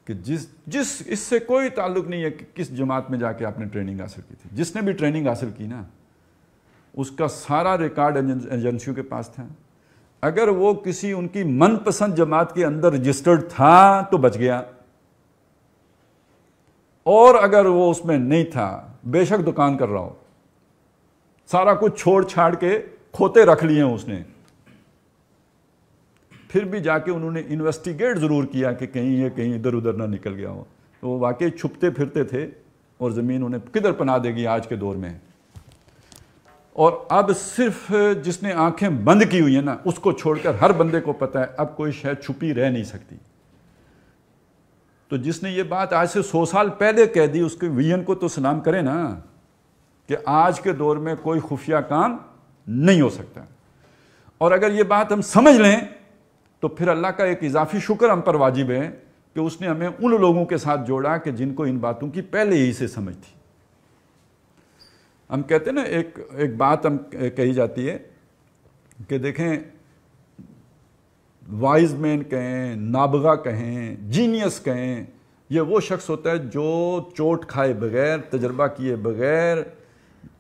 کہ جس اس سے کوئی تعلق نہیں ہے کہ کس جماعت میں جا کے آپ نے ٹریننگ حاصل کی تھی. جس نے بھی ٹریننگ حاصل کی نا، اس کا سارا ریکارڈ ایجنسیوں کے پاس تھا. اگر وہ کسی ان کی من پسند جماعت کے اندر رجسٹرڈ تھا تو بچ گیا، اور اگر وہ اس میں نہیں تھا، بے شک دکان کر رہا ہو، سارا کچھ چھوڑ چھاڑ کے کھوتے رکھ لیے ہیں اس نے، پھر بھی جا کے انہوں نے انویسٹیگیٹ ضرور کیا کہ کہیں یہ کہیں ادھر ادھر نہ نکل گیا ہو. تو وہ واقعی چھپتے پھرتے تھے، اور زمین انہیں کدھر پناہ دے گی آج کے دور میں. اور اب صرف جس نے آنکھیں بند کی ہوئی ہیں نا، اس کو چھوڑ کر ہر بندے کو پتہ ہے اب کوئی شے چھپی رہ نہیں سکتی. تو جس نے یہ بات آج سے 100 سال پہلے کہہ دی، اس کے ویژن کو تو سلام کرے نا، کہ آج کے دور میں کوئی خفیہ کام نہیں ہو سکتا. اور اگر یہ بات ہم سمجھ لیں تو پھر اللہ کا ایک اضافی شکر ہم پر واجب ہے کہ اس نے ہمیں ان لوگوں کے ساتھ جوڑا کہ جن کو ان باتوں کی پہلے ہی سے سمجھ تھی. ہم کہتے ہیں نا، ایک بات ہم کہی جاتی ہے کہ دیکھیں، وائز مین کہیں، نابغہ کہیں، جینیس کہیں، یہ وہ شخص ہوتا ہے جو چوٹ کھائے بغیر، تجربہ کیے بغیر،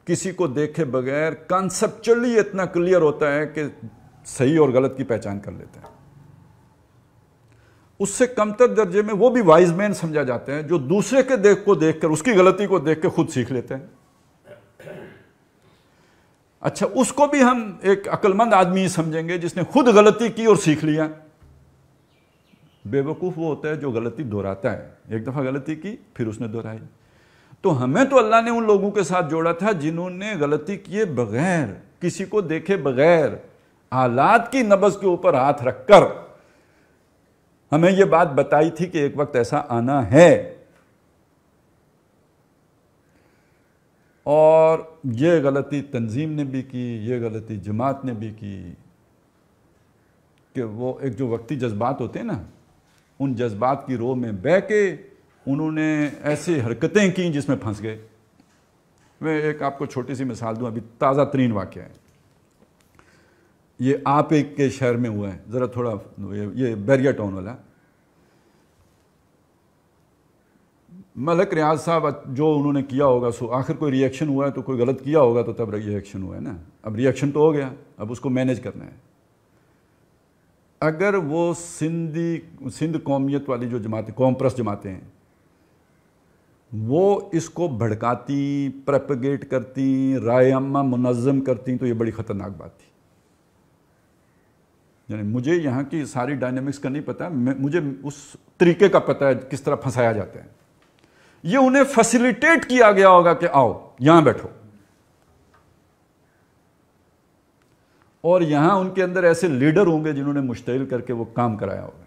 کسی کو دیکھے بغیر کانسیپچولی اتنا کلیئر ہوتا ہے کہ صحیح اور غلط کی پہچان کر لیتا ہے. اس سے کمتر درجے میں وہ بھی وائز مین سمجھا جاتا ہے جو دوسرے کے دیکھ کر اس کی غلطی کو دیکھ کے خود سیکھ لیتے ہیں. اچھا، اس کو بھی ہم ایک عقل مند آدمی سمجھیں گے جس نے خود غلطی کی اور سیکھ لیا. بے وقوف وہ ہوتا ہے جو غلطی دہراتا ہے. ایک دفعہ غلطی کی، پھر اس نے دہرائی. تو ہمیں تو اللہ نے ان لوگوں کے ساتھ جوڑا تھا جنہوں نے غلطی کیے بغیر، کسی کو دیکھے بغیر، حالات کی نبض کے اوپر ہاتھ رکھ کر ہمیں یہ بات بتائی تھی کہ ایک وقت ایسا آنا ہے. اور یہ غلطی تنظیم نے بھی کی، یہ غلطی جماعت نے بھی کی، کہ وہ ایک جو وقتی جذبات ہوتے ہیں نا، ان جذبات کی رو میں بہ کے انہوں نے ایسی حرکتیں کی جس میں پھنس گئے. میں ایک آپ کو چھوٹی سی مثال دوں، ابھی تازہ ترین واقعہ ہے. یہ آپ ایک کے شہر میں ہوا ہے، ذرا تھوڑا یہ بیریا ٹاؤن والا. ملک ریاض صاحب جو انہوں نے کیا ہوگا، سو آخر کوئی ری ایکشن ہوا ہے تو کوئی غلط کیا ہوگا تو تب ری ایکشن ہوا ہے نا. اب ری ایکشن تو ہو گیا، اب اس کو مینیج کرنا ہے. اگر وہ سندھ قومیت والی جو جماعتیں، قوم پرست جماعتیں ہیں، وہ اس کو بھڑکاتی، پروپیگیٹ کرتی، رائے عامہ منظم کرتی تو یہ بڑی خطرناک بات تھی. یعنی مجھے یہاں کی ساری ڈائنامکس کا نہیں پتا، مجھے اس طریقے کا پتا ہے کس طرح پھنسایا جاتا ہے. یہ انہیں فیسیلیٹیٹ کیا گیا ہوگا کہ آؤ یہاں بیٹھو، اور یہاں ان کے اندر ایسے لیڈر ہوں گے جنہوں نے مشتعل کر کے وہ کام کرایا ہوگا.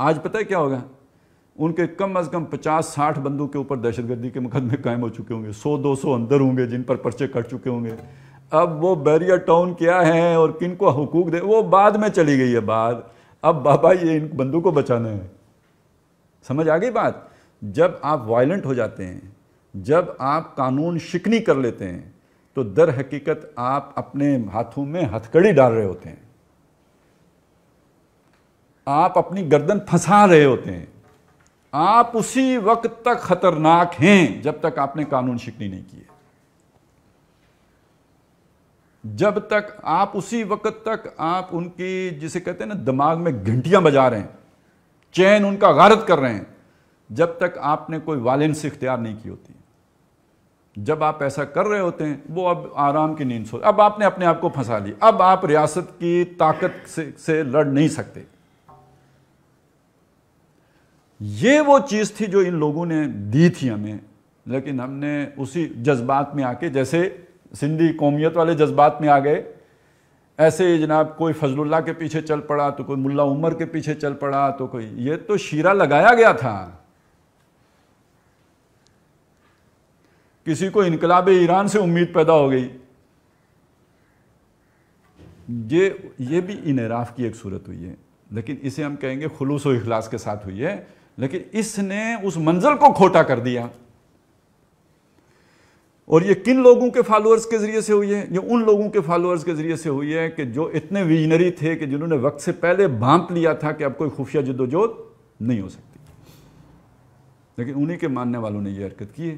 آج پتہ ہے کیا ہوگا؟ ان کے کم از کم 50-60 بندوں کے اوپر دہشت گردی کے مقدمے قائم ہو چکے ہوں گے، 100-200 اندر ہوں گے جن پر پرچے کٹ چکے ہوں گے. اب وہ بیریا ٹاؤن کیا ہے اور کن کو حقوق دے، وہ بعد میں چلی گئی ہے بات. اب بابا یہ ان بندوں کو بچانا ہے. سمجھ آ گئی بات؟ جب آپ وائلنٹ ہو جاتے ہیں، جب آپ قانون شکنی کر لیتے ہیں، تو در حقیقت آپ اپنے ہاتھوں میں ہتھکڑی ڈال رہے ہوتے ہیں، آپ اپنی گردن پھنسا رہے ہوتے ہیں. آپ اسی وقت تک خطرناک ہیں جب تک آپ نے قانون شکنی نہیں کی ہے. جب تک آپ اسی وقت تک آپ ان کی جسے کہتے ہیں نا دماغ میں گھنٹیاں بجا رہے ہیں، چین ان کا غارت کر رہے ہیں، جب تک آپ نے کوئی وائلنس اختیار نہیں کی ہوتی. جب آپ ایسا کر رہے ہوتے ہیں وہ اب آرام کی نیند سو، اب آپ نے اپنے آپ کو پھنسا لی. اب آپ ریاست کی طاقت سے لڑ نہیں سکتے. یہ وہ چیز تھی جو ان لوگوں نے دی تھی ہمیں، لیکن ہم نے اسی جذبات میں آ کے، جیسے سندھی قومیت والے جذبات میں آ گئے ایسے جناب کوئی فضل اللہ کے پیچھے چل پڑا تو کوئی ملا عمر کے پیچھے چل پڑا تو کوئی، یہ تو شیرہ لگایا گیا تھا. کسی کو انقلاب ایران سے امید پیدا ہو گئی. یہ بھی انحراف کی ایک صورت ہوئی ہے، لیکن اسے ہم کہیں گے خلوص و اخلاص کے ساتھ ہوئی ہے، لیکن اس نے اس منزل کو کھوٹا کر دیا. اور یہ کن لوگوں کے فالوورز کے ذریعے سے ہوئی ہے؟ یہ ان لوگوں کے فالوورز کے ذریعے سے ہوئی ہے کہ جو اتنے ویژنری تھے کہ جنہوں نے وقت سے پہلے بھانپ لیا تھا کہ اب کوئی خفیہ جد و جہد نہیں ہو سکتی، لیکن انہی کے ماننے والوں نے یہ حرکت کی ہے.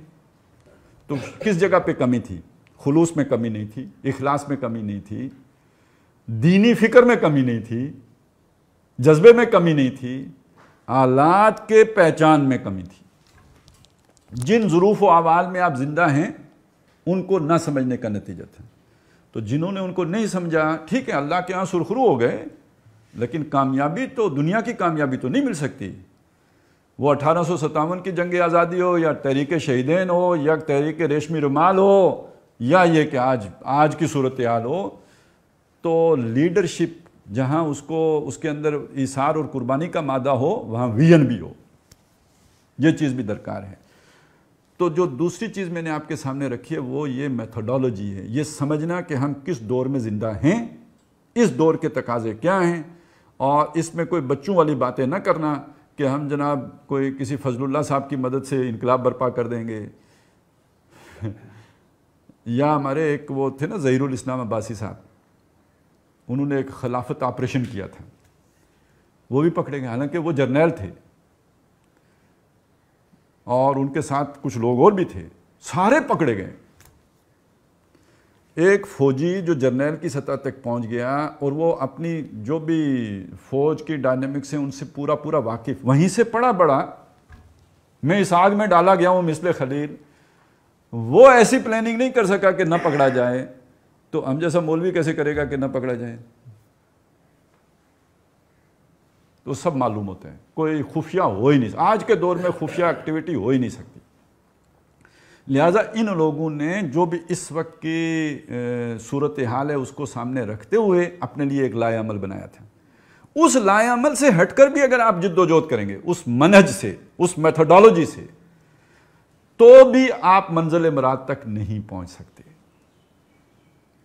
تو کس جگہ پہ کمی تھی؟ خلوص میں کمی نہیں تھی، اخلاص میں کمی نہیں تھی، دینی فکر میں کمی نہیں تھی، جذبے میں کمی نہیں تھی، حالات کے پہچان میں کمی تھی. جن ظروف و احوال میں آپ زندہ ہیں ان کو نہ سمجھنے کا نتیجہ تھا. تو جنہوں نے ان کو نہیں سمجھا، ٹھیک ہے اللہ کے ہاں سرخرو ہو گئے، لیکن کامیابی تو دنیا کی کامیابی تو نہیں مل سکتی. وہ 1857 کی جنگ آزادی ہو یا تحریک شہیدین ہو یا تحریک ریشمی رومال ہو یا یہ کہ آج کی صورتحال ہو، تو لیڈرشپ جہاں اس کے اندر ایثار اور قربانی کا مادہ ہو وہاں ویژن بھی ہو. یہ چیز بھی درکار ہے. تو جو دوسری چیز میں نے آپ کے سامنے رکھی ہے وہ یہ میتھڈالوجی ہے، یہ سمجھنا کہ ہم کس دور میں زندہ ہیں، اس دور کے تقاضے کیا ہیں، اور اس میں کوئی بچوں والی باتیں نہ کرنا کہ ہم جناب کوئی کسی فضل اللہ صاحب کی مدد سے انقلاب برپا کر دیں گے. یا ہمارے ایک وہ تھے نا ظہیر الاسلام عباسی صاحب، انہوں نے ایک خلافت آپریشن کیا تھا، وہ بھی پکڑے گئے، حالانکہ وہ جرنیل تھے اور ان کے ساتھ کچھ لوگ اور بھی تھے، سارے پکڑے گئے. ایک فوجی جو جرنیل کی سطح تک پہنچ گیا اور وہ اپنی جو بھی فوج کی ڈائنامکس ہیں ان سے پورا واقف، وہیں سے پڑا بڑا، میں اس آگ میں ڈالا گیا ہوں مثل خلیل، وہ ایسی پلاننگ نہیں کر سکا کہ نہ پکڑا جائے. تو ہم جیسا مولوی کیسے کرے گا کہ نہ پکڑا جائے؟ تو سب معلوم ہوتے ہیں، کوئی خفیہ ہو ہی نہیں سکتا، آج کے دور میں خفیہ ایکٹیویٹی ہو ہی نہیں سکتی. لہٰذا ان لوگوں نے جو بھی اس وقت کی صورتحال ہے اس کو سامنے رکھتے ہوئے اپنے لیے ایک لائحہ عمل بنایا تھا. اس لائحہ عمل سے ہٹ کر بھی اگر آپ جد و جہد کریں گے، اس منہج سے، اس میتھڈالوجی سے، تو بھی آپ منزل مراد تک نہیں پہنچ سکتے.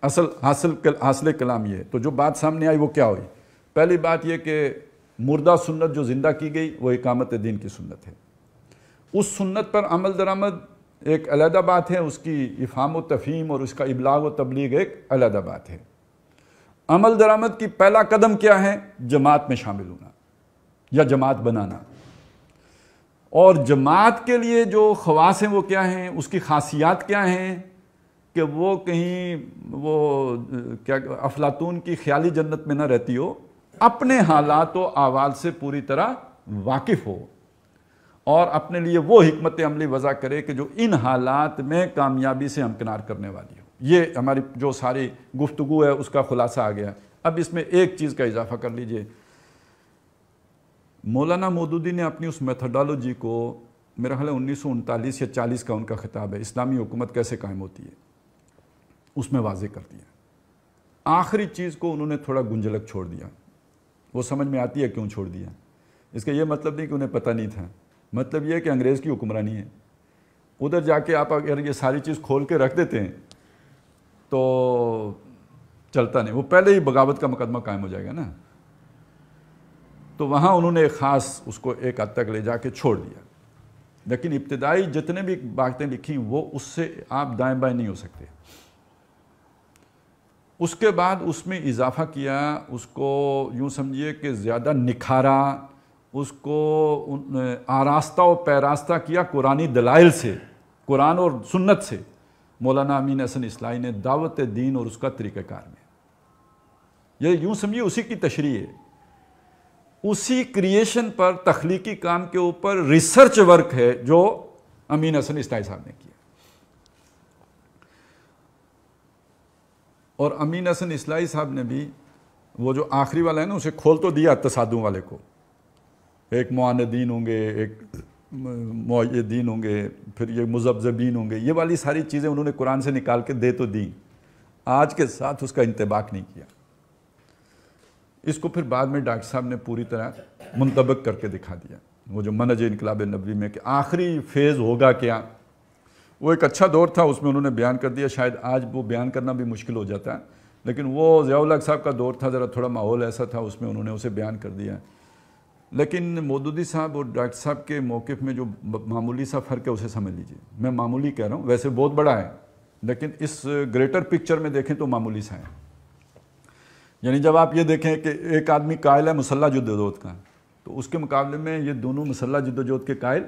اصل حاصل کلام یہ ہے. تو جو بات سامنے آئی وہ کیا ہوئی؟ پہلی بات یہ کہ مردہ سنت جو زندہ کی گئی وہ اقامت دین کی سنت ہے. اس سنت پر عمل درآمد ایک علیحدہ بات ہے، اس کی افہام و تفہیم اور اس کا ابلاغ و تبلیغ ایک علیحدہ بات ہے. عمل درآمد کی پہلا قدم کیا ہے؟ جماعت میں شامل ہونا یا جماعت بنانا. اور جماعت کے لیے جو خواص ہیں وہ کیا ہیں، اس کی خاصیات کیا ہیں کہ وہ کہیں وہ کیا افلاطون کی خیالی جنت میں نہ رہتی ہو، اپنے حالات و احوال سے پوری طرح واقف ہو اور اپنے لیے وہ حکمت عملی وضع کرے کہ جو ان حالات میں کامیابی سے ہمکنار کرنے والی ہو. یہ ہماری جو ساری گفتگو ہے اس کا خلاصہ آ گیا. اب اس میں ایک چیز کا اضافہ کر لیجئے. مولانا مودودی نے اپنی اس میتھڈالوجی کو، میرا خیال ہے 1939 یا 40 کا ان کا خطاب ہے، اسلامی حکومت کیسے قائم ہوتی ہے، اس میں واضح کر دیا. آخری چیز کو انہوں نے تھوڑا گنجلک چھوڑ دیا. وہ سمجھ میں آتی ہے کیوں چھوڑ دیا. اس کا یہ مطلب نہیں کہ انہیں پتہ نہیں تھا، مطلب یہ ہے کہ انگریز کی حکمرانی ہے. ادھر جا کے آپ اگر یہ ساری چیز کھول کے رکھ دیتے ہیں تو چلتا نہیں، وہ پہلے ہی بغاوت کا مقدمہ قائم ہو جائے گا نا. تو وہاں انہوں نے ایک خاص اس کو ایک حد تک لے جا کے چھوڑ دیا. لیکن ابتدائی جتنے بھی باتیں لکھی وہ اس سے آپ دائیں بائیں نہیں ہو سکتے. اس کے بعد اس میں اضافہ کیا، اس کو یوں سمجھیے کہ زیادہ نکھارا، اس کو آراستہ و پیراستہ کیا قرآنی دلائل سے، قرآن اور سنت سے. مولانا امین حسن اصلاحی نے دعوت دین اور اس کا طریقہ کار میں، یہ یوں سمجھیے اسی کی تشریح ہے، اسی کریشن پر، تخلیقی کام کے اوپر ریسرچ ورک ہے جو امین حسن اصلاحی صاحب نے کیا. اور امین حسن اصلاحی صاحب نے بھی وہ جو آخری والا ہے نا اسے کھول تو دیا تصادم والے کو. ایک معاندین ہوں گے، ایک معیدین ہوں گے، پھر یہ مذبذبین ہوں گے، یہ والی ساری چیزیں انہوں نے قرآن سے نکال کے دے تو دیں، آج کے ساتھ اس کا انطباق نہیں کیا. اس کو پھر بعد میں ڈاکٹر صاحب نے پوری طرح منطبق کر کے دکھا دیا، وہ جو منہج انقلاب نبوی میں کہ آخری فیز ہوگا کیا، وہ ایک اچھا دور تھا، اس میں انہوں نے بیان کر دیا. شاید آج وہ بیان کرنا بھی مشکل ہو جاتا ہے، لیکن وہ ضیاء الحق صاحب کا دور تھا، ذرا تھوڑا ماحول ایسا تھا، اس میں انہوں نے اسے بیان کر دیا. لیکن مودودی صاحب اور ڈاکٹر صاحب کے موقف میں جو معمولی سا فرق ہے اسے سمجھ لیجیے. میں معمولی کہہ رہا ہوں، ویسے بہت بڑا ہے، لیکن اس گریٹر پکچر میں دیکھیں تو معمولی سا ہے. یعنی جب آپ یہ دیکھیں کہ ایک آدمی قائل ہے مسلح جدوجہد کا، تو اس کے مقابلے میں یہ دونوں مسلح جدوجہد کے قائل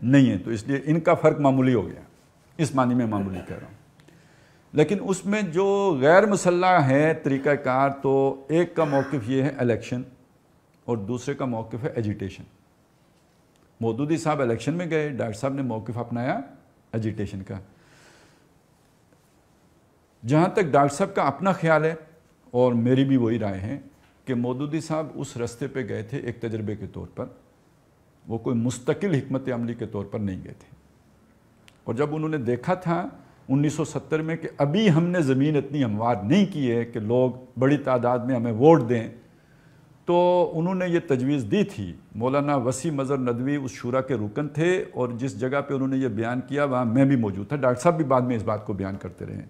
نہیں ہیں، تو اس لیے ان کا فرق معمولی ہو گیا، اس معنی میں معمولی کہہ رہا ہوں. لیکن اس میں جو غیر مسلح ہے طریقہ کار، تو ایک کا موقف یہ ہے الیکشن اور دوسرے کا موقف ہے ایجیٹیشن. مودودی صاحب الیکشن میں گئے، ڈاکٹر صاحب نے موقف اپنایا ایجیٹیشن کا. جہاں تک ڈاکٹر صاحب کا اپنا خیال ہے اور میری بھی وہی رائے ہے کہ مودودی صاحب اس رستے پہ گئے تھے ایک تجربے کے طور پر، وہ کوئی مستقل حکمت عملی کے طور پر نہیں گئے تھے. اور جب انہوں نے دیکھا تھا 1970 میں کہ ابھی ہم نے زمین اتنی ہموار نہیں کی ہے کہ لوگ بڑی تعداد میں ہمیں ووٹ دیں، تو انہوں نے یہ تجویز دی تھی. مولانا وسیع مظہر ندوی اس شورا کے رکن تھے، اور جس جگہ پہ انہوں نے یہ بیان کیا وہاں میں بھی موجود تھا. ڈاکٹر صاحب بھی بعد میں اس بات کو بیان کرتے رہے.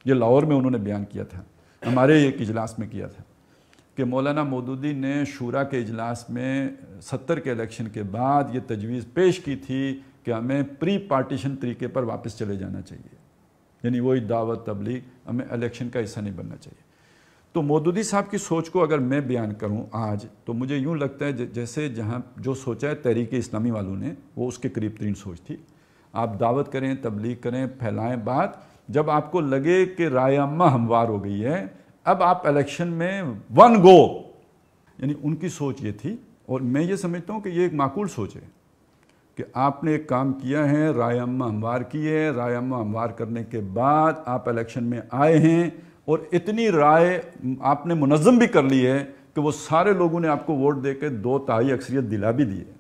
یہ لاہور میں انہوں نے بیان کیا تھا، ہمارے ایک اجلاس میں کیا تھا، کہ مولانا مودودی نے شورا کے اجلاس میں 70 کے الیکشن کے بعد یہ تجویز پیش کی تھی کہ ہمیں پری پارٹیشن طریقے پر واپس چلے جانا چاہیے، یعنی وہی دعوت تبلیغ، ہمیں الیکشن کا حصہ نہیں بننا چاہیے. تو مودودی صاحب کی سوچ کو اگر میں بیان کروں آج، تو مجھے یوں لگتا ہے جیسے جہاں جو سوچا ہے تحریک اسلامی والوں نے، وہ اس کے قریب ترین سوچ تھی. آپ دعوت کریں، تبلیغ کریں، پھیلائیں بات، جب آپ کو لگے کہ رائے عامہ ہموار ہو گئی ہے، اب آپ الیکشن میں ون گو، یعنی ان کی سوچ یہ تھی. اور میں یہ سمجھتا ہوں کہ یہ ایک معقول سوچ ہے کہ آپ نے ایک کام کیا ہے، رائے عامہ ہموار کی ہے، رائے عامہ ہموار کرنے کے بعد آپ الیکشن میں آئے ہیں، اور اتنی رائے آپ نے منظم بھی کر لی ہے کہ وہ سارے لوگوں نے آپ کو ووٹ دے کے 2/3 اکثریت دلا بھی دی ہے.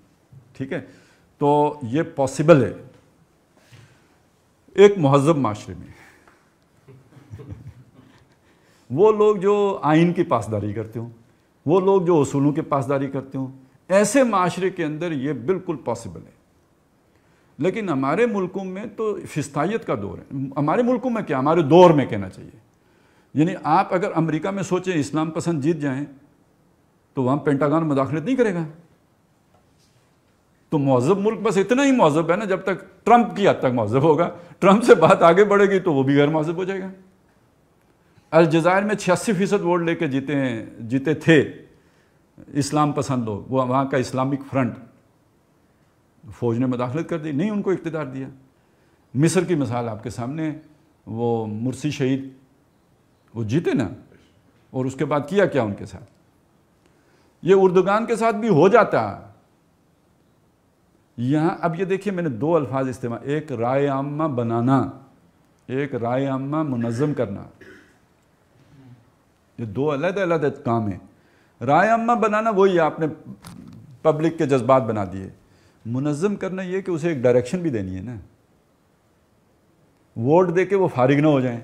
ٹھیک ہے، تو یہ پاسبل ہے ایک مہذب معاشرے میں. وہ لوگ جو آئین کی پاسداری کرتے ہوں، وہ لوگ جو اصولوں کی پاسداری کرتے ہوں، ایسے معاشرے کے اندر یہ بالکل پاسبل ہے. لیکن ہمارے ملکوں میں تو فسطائیت کا دور ہے. ہمارے ملکوں میں کیا، ہمارے دور میں کہنا چاہیے. یعنی آپ اگر امریکہ میں سوچیں اسلام پسند جیت جائیں تو وہاں پینٹاگان مداخلت نہیں کرے گا. تو مہذب ملک بس اتنا ہی مہذب ہے نا جب تک ٹرمپ کی حد تک مہذب ہوگا. ٹرمپ سے بات آگے بڑھے گی تو وہ بھی غیر مہذب ہو جائے گا. الجزائر میں 86% ووٹ لے کے جیتے تھے اسلام پسند لوگ، وہ وہاں کا اسلامک فرنٹ. فوج نے مداخلت کر دی، نہیں ان کو اقتدار دیا. مصر کی مثال آپ کے سامنے، وہ مرسی شہید، وہ جیتے نا، اور اس کے بعد کیا کیا ان کے ساتھ. یہ اردگان کے ساتھ بھی ہو جاتا. یہاں اب یہ دیکھیے میں نے 2 الفاظ استعمال، ایک رائے عامہ بنانا، ایک رائے عامہ منظم کرنا. یہ 2 علیحدہ علیحدہ کام ہیں. رائے عامہ بنانا وہی آپ نے پبلک کے جذبات بنا دیے. منظم کرنا یہ کہ اسے ایک ڈائریکشن بھی دینی ہے نا. ووٹ دے کے وہ فارغ نہ ہو جائیں،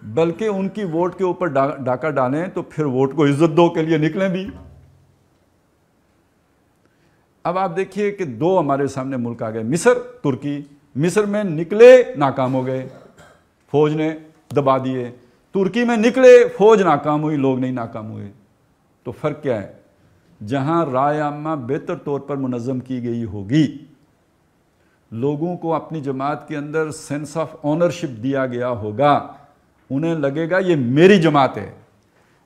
بلکہ ان کی ووٹ کے اوپر ڈاکہ ڈالیں تو پھر ووٹ کو عزت دو کے لیے نکلیں بھی. اب آپ دیکھیے کہ 2 ہمارے سامنے ملک آ گئے، مصر، ترکی. مصر میں نکلے ناکام ہو گئے، فوج نے دبا دیے. ترکی میں نکلے، فوج ناکام ہوئی، لوگ نہیں ناکام ہوئے. تو فرق کیا ہے؟ جہاں رائے عامہ بہتر طور پر منظم کی گئی ہوگی، لوگوں کو اپنی جماعت کے اندر سینس آف آنرشپ دیا گیا ہوگا، انہیں لگے گا یہ میری جماعت ہے،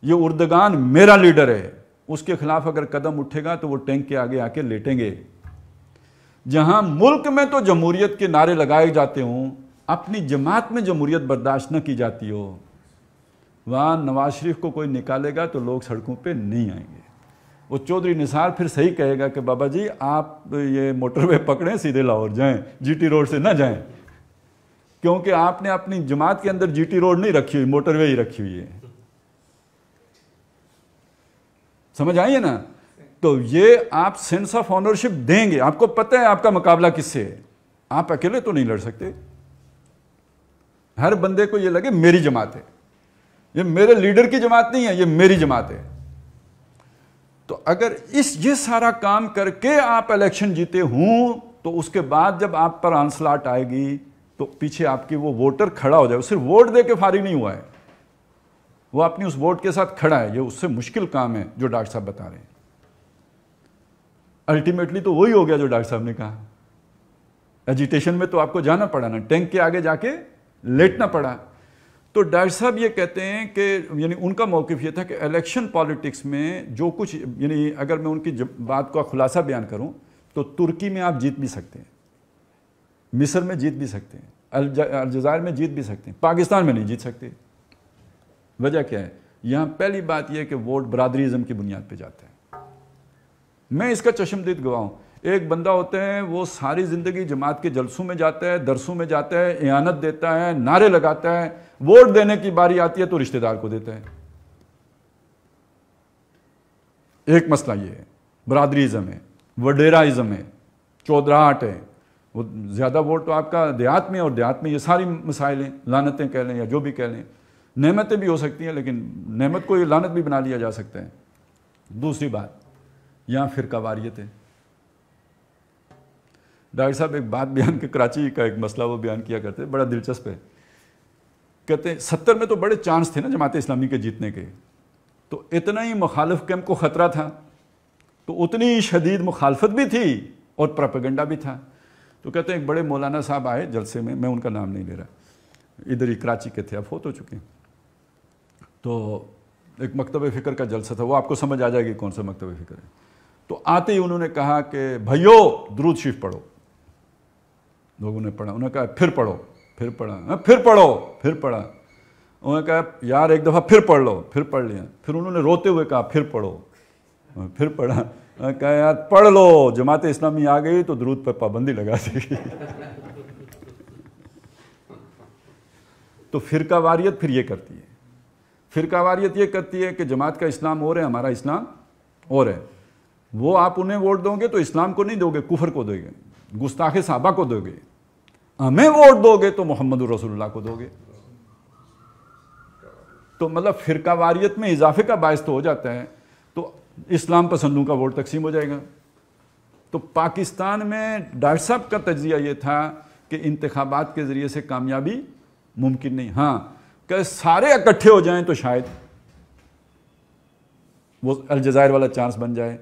یہ اردگان میرا لیڈر ہے، اس کے خلاف اگر قدم اٹھے گا تو وہ ٹینک کے آگے آ کے لیٹیں گے. جہاں ملک میں تو جمہوریت کے نعرے لگائے جاتے ہوں، اپنی جماعت میں جمہوریت برداشت نہ کی جاتی ہو، وہاں نواز شریف کو کوئی نکالے گا تو لوگ سڑکوں پہ نہیں آئیں گے. وہ چودھری نثار پھر صحیح کہے گا کہ بابا جی آپ یہ موٹر وے پکڑیں، سیدھے لاہور جائیں، جی ٹی روڈ سے نہ جائیں، کیونکہ آپ نے اپنی جماعت کے اندر جی ٹی روڈ نہیں رکھی ہوئی، موٹر وے ہی رکھی ہوئی ہے. سمجھ آئی ہے نا؟ تو یہ آپ سینس آف آنرشپ دیں گے. آپ کو پتہ ہے آپ کا مقابلہ کس سے ہے، آپ اکیلے تو نہیں لڑ سکتے. ہر بندے کو یہ لگے میری جماعت ہے. یہ میرے لیڈر کی جماعت نہیں ہے، یہ میری جماعت ہے۔ تو اگر یہ سارا کام کر کے آپ الیکشن جیتے ہوں تو اس کے بعد جب آپ پر آنسلاٹ آئے گی تو پیچھے آپ کی وہ ووٹر کھڑا ہو جائے، وہ صرف ووٹ دے کے فارغ نہیں ہوا ہے، وہ اپنی اس ووٹ کے ساتھ کھڑا ہے۔ یہ اس سے مشکل کام ہے جو ڈاکٹر صاحب بتا رہے ہیں۔ الٹیمیٹلی تو وہی ہو گیا جو ڈاکٹر صاحب نے کہا، ایجیٹیشن میں تو آپ کو جانا پڑا نا، ٹینک کے آگے جا کے لیٹنا پڑا۔ تو ڈاکٹر صاحب یہ کہتے ہیں کہ یعنی ان کا موقف یہ تھا کہ الیکشن پالیٹکس میں جو کچھ، یعنی اگر میں ان کی بات کا خلاصہ بیان کروں تو ترکی میں آپ جیت بھی سکتے ہیں، مصر میں جیت بھی سکتے ہیں، الجزائر میں جیت بھی سکتے ہیں، پاکستان میں نہیں جیت سکتے۔ وجہ کیا ہے؟ یہاں پہلی بات یہ کہ ووٹ برادری ازم کی بنیاد پہ جاتا ہے۔ میں اس کا چشمدید گواہ ہوں۔ ایک بندہ ہوتا ہے وہ ساری زندگی جماعت کے جلسوں میں جاتا ہے، درسوں میں جاتا ہے، اعانت دیتا ہے، نعرے لگاتا ہے، ووٹ دینے کی باری آتی ہے تو رشتہ دار کو دیتا ہے۔ ایک مسئلہ یہ ہے، برادری ازم ہے، وڈیرا ازم ہے، چودراہٹ ہے۔ وہ زیادہ ووٹ تو آپ کا دیہات میں، اور دیہات میں یہ ساری مسائل ہیں، لعنتیں کہہ لیں یا جو بھی کہہ لیں، نعمتیں بھی ہو سکتی ہیں لیکن نعمت کو یہ لعنت بھی بنا لیا جا سکتا ہے۔ دوسری بات، یہاں فرقہ واریت ہے۔ ڈاکٹر صاحب ایک بات بیان کے، کراچی کا ایک مسئلہ وہ بیان کیا کرتے، بڑا دلچسپ ہے۔ کہتے ہیں 70 میں تو بڑے چانس تھے نا جماعت اسلامی کے جیتنے کے، تو اتنا ہی مخالف کیمپ کو خطرہ تھا، تو اتنی ہی شدید مخالفت بھی تھی اور پروپیگنڈا بھی تھا۔ تو کہتے ہیں ایک بڑے مولانا صاحب آئے جلسے میں ان کا نام نہیں لے رہا، ادھر ہی کراچی کے تھے، اب فوت ہو چکے ہیں۔ تو ایک مکتب فکر کا جلسہ تھا، وہ آپ کو سمجھ آ جائے گی کون سا مکتب فکر ہے۔ تو آتے ہی انہوں نے کہا کہ بھائیو درود شریف پڑھو۔ لوگوں نے پڑھا، انہوں نے کہا پھر پڑھو، پھر پڑھا، پھر پڑھو، پھر پڑھا۔ انہوں نے کہا یار ایک دفعہ پھر پڑھ لو، پھر پڑھ لیا۔ پھر انہوں نے روتے ہوئے کہا پھر پڑھو، پھر پڑھا۔ انہوں نے کہا یار پڑھ لو، جماعت اسلامی آ گئی تو درود پر پابندی لگا دے گی۔ تو فرقہ واریت پھر یہ کرتی ہے، فرقہ واریت یہ کرتی ہے کہ جماعت کا اسلام اور ہے، ہمارا اسلام اور ہے۔ وہ آپ انہیں ووٹ دو گے تو اسلام کو نہیں دو گے، کفر کو دو گے، گستاخ صحابہ کو دو گے۔ ہمیں ووٹ دو گے تو محمد رسول اللہ کو دو گے۔ تو مطلب فرقہ واریت میں اضافے کا باعث تو ہو جاتا ہے، تو اسلام پسندوں کا ووٹ تقسیم ہو جائے گا۔ تو پاکستان میں ڈاکٹر صاحب کا تجزیہ یہ تھا کہ انتخابات کے ذریعے سے کامیابی ممکن نہیں، ہاں کہ سارے اکٹھے ہو جائیں تو شاید وہ الجزائر والا چانس بن جائے۔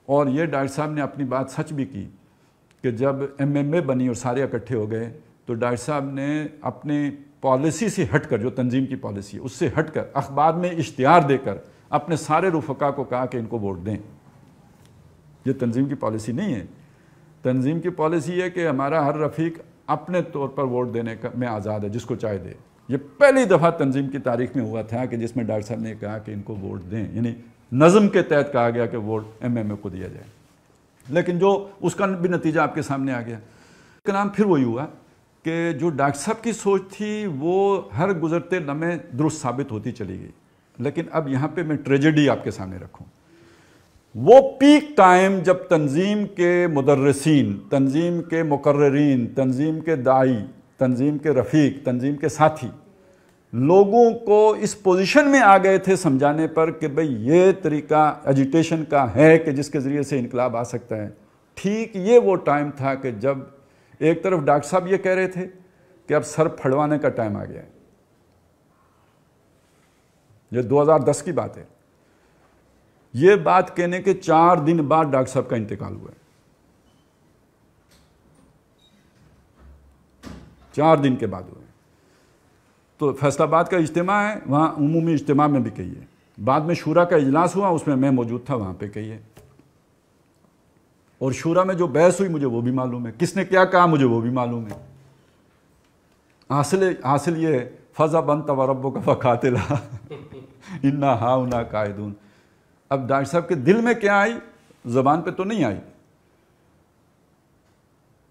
اور یہ ڈاکٹر صاحب نے اپنی بات سچ بھی کی کہ جب ایم ایم اے بنی اور سارے اکٹھے ہو گئے تو ڈاکٹر صاحب نے اپنے پالیسی سے ہٹ کر، جو تنظیم کی پالیسی ہے اس سے ہٹ کر، اخبار میں اشتہار دے کر اپنے سارے رفقا کو کہا کہ ان کو ووٹ دیں۔ یہ تنظیم کی پالیسی نہیں ہے۔ تنظیم کی پالیسی ہے کہ ہمارا ہر رفیق اپنے طور پر ووٹ دینے میں آزاد ہے، جس کو چاہے دے۔ یہ پہلی دفعہ تنظیم کی تاریخ میں ہوا تھا کہ جس میں ڈاکٹر صاحب نے کہا کہ ان کو ووٹ دیں، یعنی نظم کے تحت کہا گیا کہ ووٹ ایم ایم اے کو دیا جائے۔ لیکن جو اس کا بھی نتیجہ آپ کے سامنے آ گیا۔ کا نام پھر وہی ہوا کہ جو ڈاکٹر صاحب کی سوچ تھی وہ ہر گزرتے لمحے درست ثابت ہوتی چلی گئی۔ لیکن اب یہاں پہ میں ٹریجڈی آپ کے سامنے رکھوں۔ وہ پیک ٹائم جب تنظیم کے مدرسین، تنظیم کے مقررین، تنظیم کے داعی، تنظیم کے رفیق، تنظیم کے ساتھی لوگوں کو اس پوزیشن میں آ گئے تھے سمجھانے پر کہ بھئی یہ طریقہ ایجیٹیشن کا ہے کہ جس کے ذریعے سے انقلاب آ سکتا ہے، ٹھیک یہ وہ ٹائم تھا کہ جب ایک طرف ڈاکٹر صاحب یہ کہہ رہے تھے کہ اب سر پھڑوانے کا ٹائم آ گیا ہے۔ یہ 2010 کی بات ہے۔ یہ بات کہنے کے 4 دن بعد ڈاکٹر صاحب کا انتقال ہوا ہے۔ 4 دن کے بعد ہوا ہے۔ تو فیصل آباد کا اجتماع ہے، وہاں عمومی اجتماع میں بھی کہیے، بعد میں شورا کا اجلاس ہوا، اس میں موجود تھا، وہاں پہ کہیے۔ اور شورا میں جو بحث ہوئی مجھے وہ بھی معلوم ہے، کس نے کیا کہا مجھے وہ بھی معلوم ہے۔ حاصل یہ فَذَهَبْ أَنْتَ وَرَبُّكَ فَقَاتِلَا إِنَّا هَاهُنَا قَاعِدُونَ۔ اب ڈاکٹر صاحب کے دل میں کیا آئی، زبان پہ تو نہیں آئی،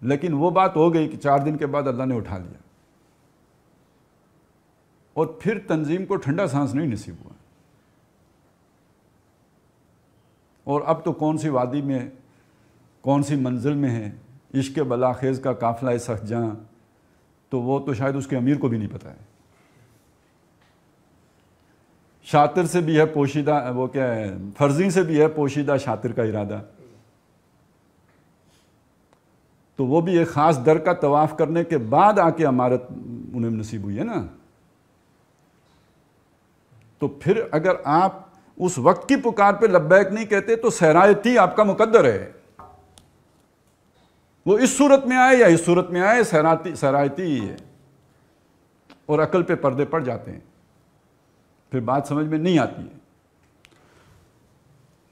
لیکن وہ بات ہو گئی کہ 4 دن کے بعد اللہ نے اٹھا لیا، اور پھر تنظیم کو ٹھنڈا سانس نہیں نصیب ہوا۔ اور اب تو کون سی وادی میں، کون سی منزل میں ہے، عشق بلاخیز کا قافلہ سخت جاں، تو وہ تو شاید اس کے امیر کو بھی نہیں پتا ہے۔ شاطر سے بھی ہے پوشیدہ، وہ کیا ہے، فرضی سے بھی ہے پوشیدہ شاطر کا ارادہ. تو وہ بھی ایک خاص در کا طواف کرنے کے بعد آ کے عمارت انہیں نصیب ہوئی ہے نا. تو پھر اگر آپ اس وقت کی پکار پہ لبیک نہیں کہتے تو صحرائے آپ کا مقدر ہے. وہ اس صورت میں آئے یا اس صورت میں آئے، صحرائے ہی ہے. اور عقل پہ پردے پڑ جاتے ہیں، پھر بات سمجھ میں نہیں آتی ہے.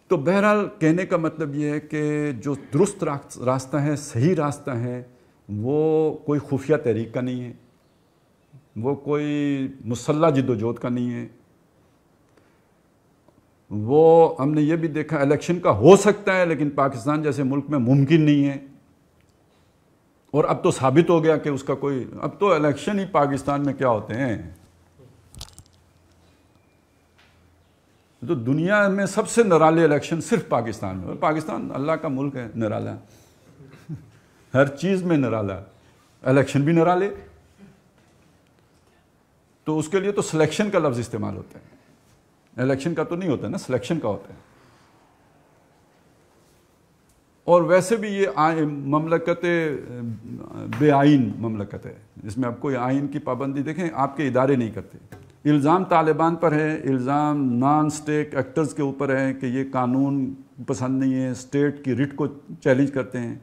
تو بہرحال کہنے کا مطلب یہ ہے کہ جو درست راستہ ہے، صحیح راستہ ہے، وہ کوئی خفیہ تحریک کا نہیں ہے، وہ کوئی مسلح جد و جہد کا نہیں ہے. وہ ہم نے یہ بھی دیکھا الیکشن کا ہو سکتا ہے لیکن پاکستان جیسے ملک میں ممکن نہیں ہے. اور اب تو ثابت ہو گیا کہ اس کا کوئی، اب تو الیکشن ہی پاکستان میں کیا ہوتے ہیں. تو دنیا میں سب سے نرالے الیکشن صرف پاکستان میں. پاکستان اللہ کا ملک ہے، نرالا، ہر چیز میں نرالا، الیکشن بھی نرالے. تو اس کے لیے تو سلیکشن کا لفظ استعمال ہوتا ہے، الیکشن کا تو نہیں ہوتا نا، سلیکشن کا ہوتا ہے. اور ویسے بھی یہ مملکت بے آئین مملکت ہے، اس میں اب کوئی آئین کی پابندی دیکھیں آپ کے ادارے نہیں کرتے. الزام طالبان پر ہے، الزام نان اسٹیٹ ایکٹرز کے اوپر ہے کہ یہ قانون پسند نہیں ہے، اسٹیٹ کی رٹ کو چیلنج کرتے ہیں.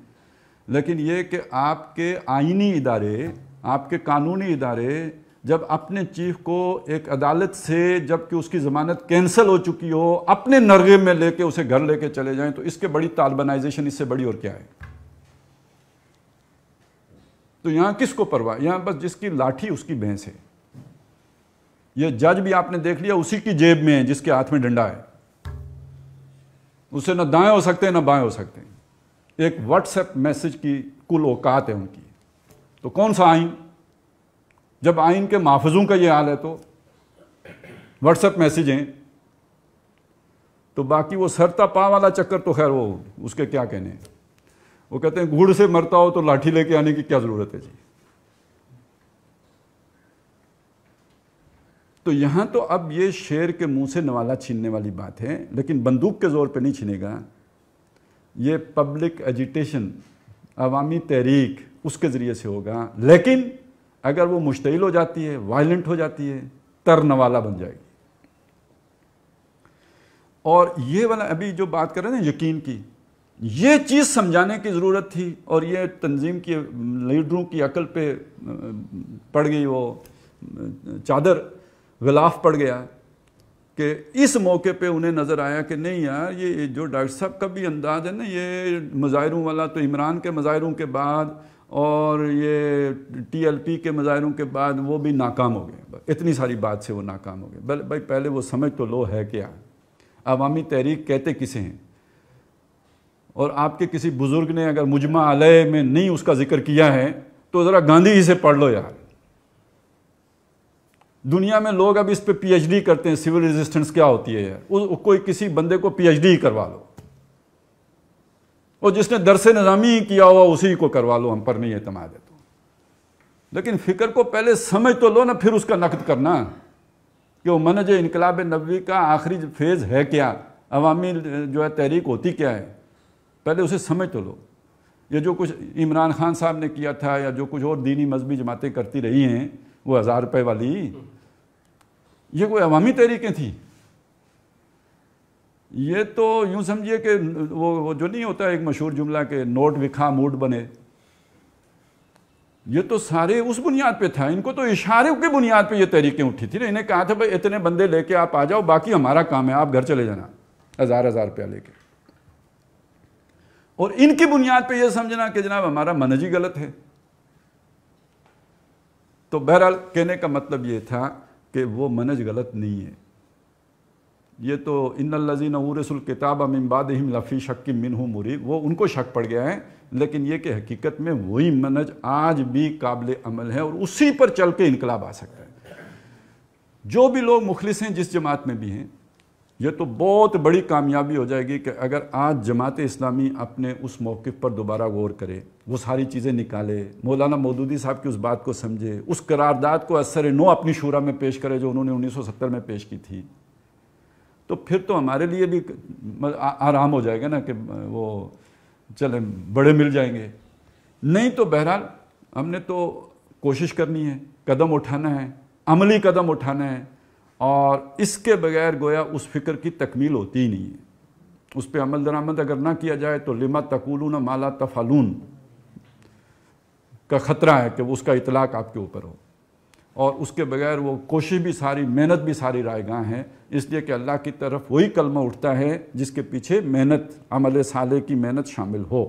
لیکن یہ کہ آپ کے آئینی ادارے، آپ کے قانونی ادارے جب اپنے چیف کو ایک عدالت سے، جب کہ اس کی ضمانت کینسل ہو چکی ہو، اپنے نرغے میں لے کے اسے گھر لے کے چلے جائیں، تو اس کے بڑی طالبانائزیشن اس سے بڑی اور کیا ہے. تو یہاں کس کو پرواہ، یہاں بس جس کی لاٹھی اس کی بھینس ہے. یہ جج بھی آپ نے دیکھ لیا اسی کی جیب میں ہے جس کے ہاتھ میں ڈنڈا ہے. اسے نہ دائیں ہو سکتے نہ بائیں ہو سکتے. ایک واٹس ایپ میسج کی کل اوقات ہے ان کی. تو کون سا آئین، جب آئین کے محافظوں کا یہ حال ہے تو واٹس ایپ میسج ہیں. تو باقی وہ سرتا پا والا چکر تو خیر وہ اس کے کیا کہنے ہیں. وہ کہتے ہیں گھوڑ سے مرتا ہو تو لاٹھی لے کے آنے کی کیا ضرورت ہے جی. تو یہاں تو اب یہ شیر کے منہ سے نوالا چھیننے والی بات ہے، لیکن بندوق کے زور پہ نہیں چھینے گا. یہ پبلک ایجیٹیشن، عوامی تحریک اس کے ذریعے سے ہوگا. لیکن اگر وہ مشتعل ہو جاتی ہے، وائلنٹ ہو جاتی ہے، تر نوالا بن جائے گی. اور یہ والا ابھی جو بات کر رہے ہیں یقین کی، یہ چیز سمجھانے کی ضرورت تھی. اور یہ تنظیم کی لیڈروں کی عقل پہ پڑ گئی، وہ چادر غلاف پڑ گیا کہ اس موقع پہ انہیں نظر آیا کہ نہیں یار، یہ جو ڈاکٹر صاحب کا بھی انداز ہے نا، یہ مظاہروں والا، تو عمران کے مظاہروں کے بعد اور یہ ٹی ایل پی کے مظاہروں کے بعد وہ بھی ناکام ہو گئے. اتنی ساری بات سے وہ ناکام ہو گئے. بھائی پہلے وہ سمجھ تو لو ہے کیا، عوامی تحریک کہتے کسے ہیں. اور آپ کے کسی بزرگ نے اگر مجمع علیہ میں نہیں اس کا ذکر کیا ہے تو ذرا گاندھی جی سے پڑھ لو یار. دنیا میں لوگ اب اس پہ پی ایچ ڈی کرتے ہیں، سول ریزسٹنس کیا ہوتی ہے یار. کوئی کسی بندے کو پی ایچ ڈی کروا لو، اور جس نے درس نظامی کیا ہوا اسی کو کروا لو، ہم پر نہیں اعتماد ہے تو. لیکن فکر کو پہلے سمجھ تو لو نا، پھر اس کا نقد کرنا کہ وہ منہج انقلاب نبوی کا آخری فیز ہے کیا، عوامی جو ہے تحریک ہوتی کیا ہے، پہلے اسے سمجھ تو لو. یہ جو کچھ عمران خان صاحب نے کیا تھا یا جو کچھ اور دینی مذہبی جماعتیں کرتی رہی ہیں، وہ 1000 روپے والی، یہ کوئی عوامی تحریکیں تھیں؟ یہ تو یوں سمجھیے کہ وہ جو نہیں ہوتا ایک مشہور جملہ کہ نوٹ وکھا موڈ بنے. یہ تو سارے اس بنیاد پہ تھا. ان کو تو اشاروں کی بنیاد پہ یہ تحریکیں اٹھی تھی نا. انہیں کہا تھا بھائی اتنے بندے لے کے آپ آ جاؤ، باقی ہمارا کام ہے، آپ گھر چلے جانا 1000 روپیہ لے کے. اور ان کی بنیاد پہ یہ سمجھنا کہ جناب ہمارا منہج ہی غلط ہے. تو بہرحال کہنے کا مطلب یہ تھا کہ وہ منہج غلط نہیں ہے. یہ تو ان الذین اورثوا الکتاب من بعدہم لفی شک منہ مریب، وہ ان کو شک پڑ گیا ہے. لیکن یہ کہ حقیقت میں وہی منہج آج بھی قابل عمل ہے اور اسی پر چل کے انقلاب آ سکتا ہے. جو بھی لوگ مخلص ہیں جس جماعت میں بھی ہیں، یہ تو بہت بڑی کامیابی ہو جائے گی کہ اگر آج جماعت اسلامی اپنے اس موقف پر دوبارہ غور کرے، وہ ساری چیزیں نکالے، مولانا مودودی صاحب کی اس بات کو سمجھے، اس قرارداد کو اثر نو اپنی شورا میں پیش کرے جو انہوں نے 1970 میں پیش کی تھی، تو پھر تو ہمارے لیے بھی آرام ہو جائے گا نا کہ وہ چلیں بڑے مل جائیں گے. نہیں تو بہرحال ہم نے تو کوشش کرنی ہے, قدم اٹھانا ہے, عملی قدم اٹھانا ہے, اور اس کے بغیر گویا اس فکر کی تکمیل ہوتی ہی نہیں ہے. اس پہ عمل درآمد اگر نہ کیا جائے تو لما تقولون ما لا تفعلون کا خطرہ ہے کہ اس کا اطلاق آپ کے اوپر ہو. اور اس کے بغیر وہ کوشش بھی ساری, محنت بھی ساری رائے گاہ ہیں, اس لیے کہ اللہ کی طرف وہی کلمہ اٹھتا ہے جس کے پیچھے محنت, عمل صالح کی محنت شامل ہو.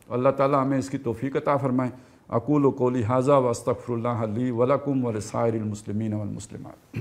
اللہ تعالیٰ ہمیں اس کی توفیق عطا فرمائے. اقول قولی ھذا واستغفر اللہ لی ولکم ولسائر المسلمین والمسلمات.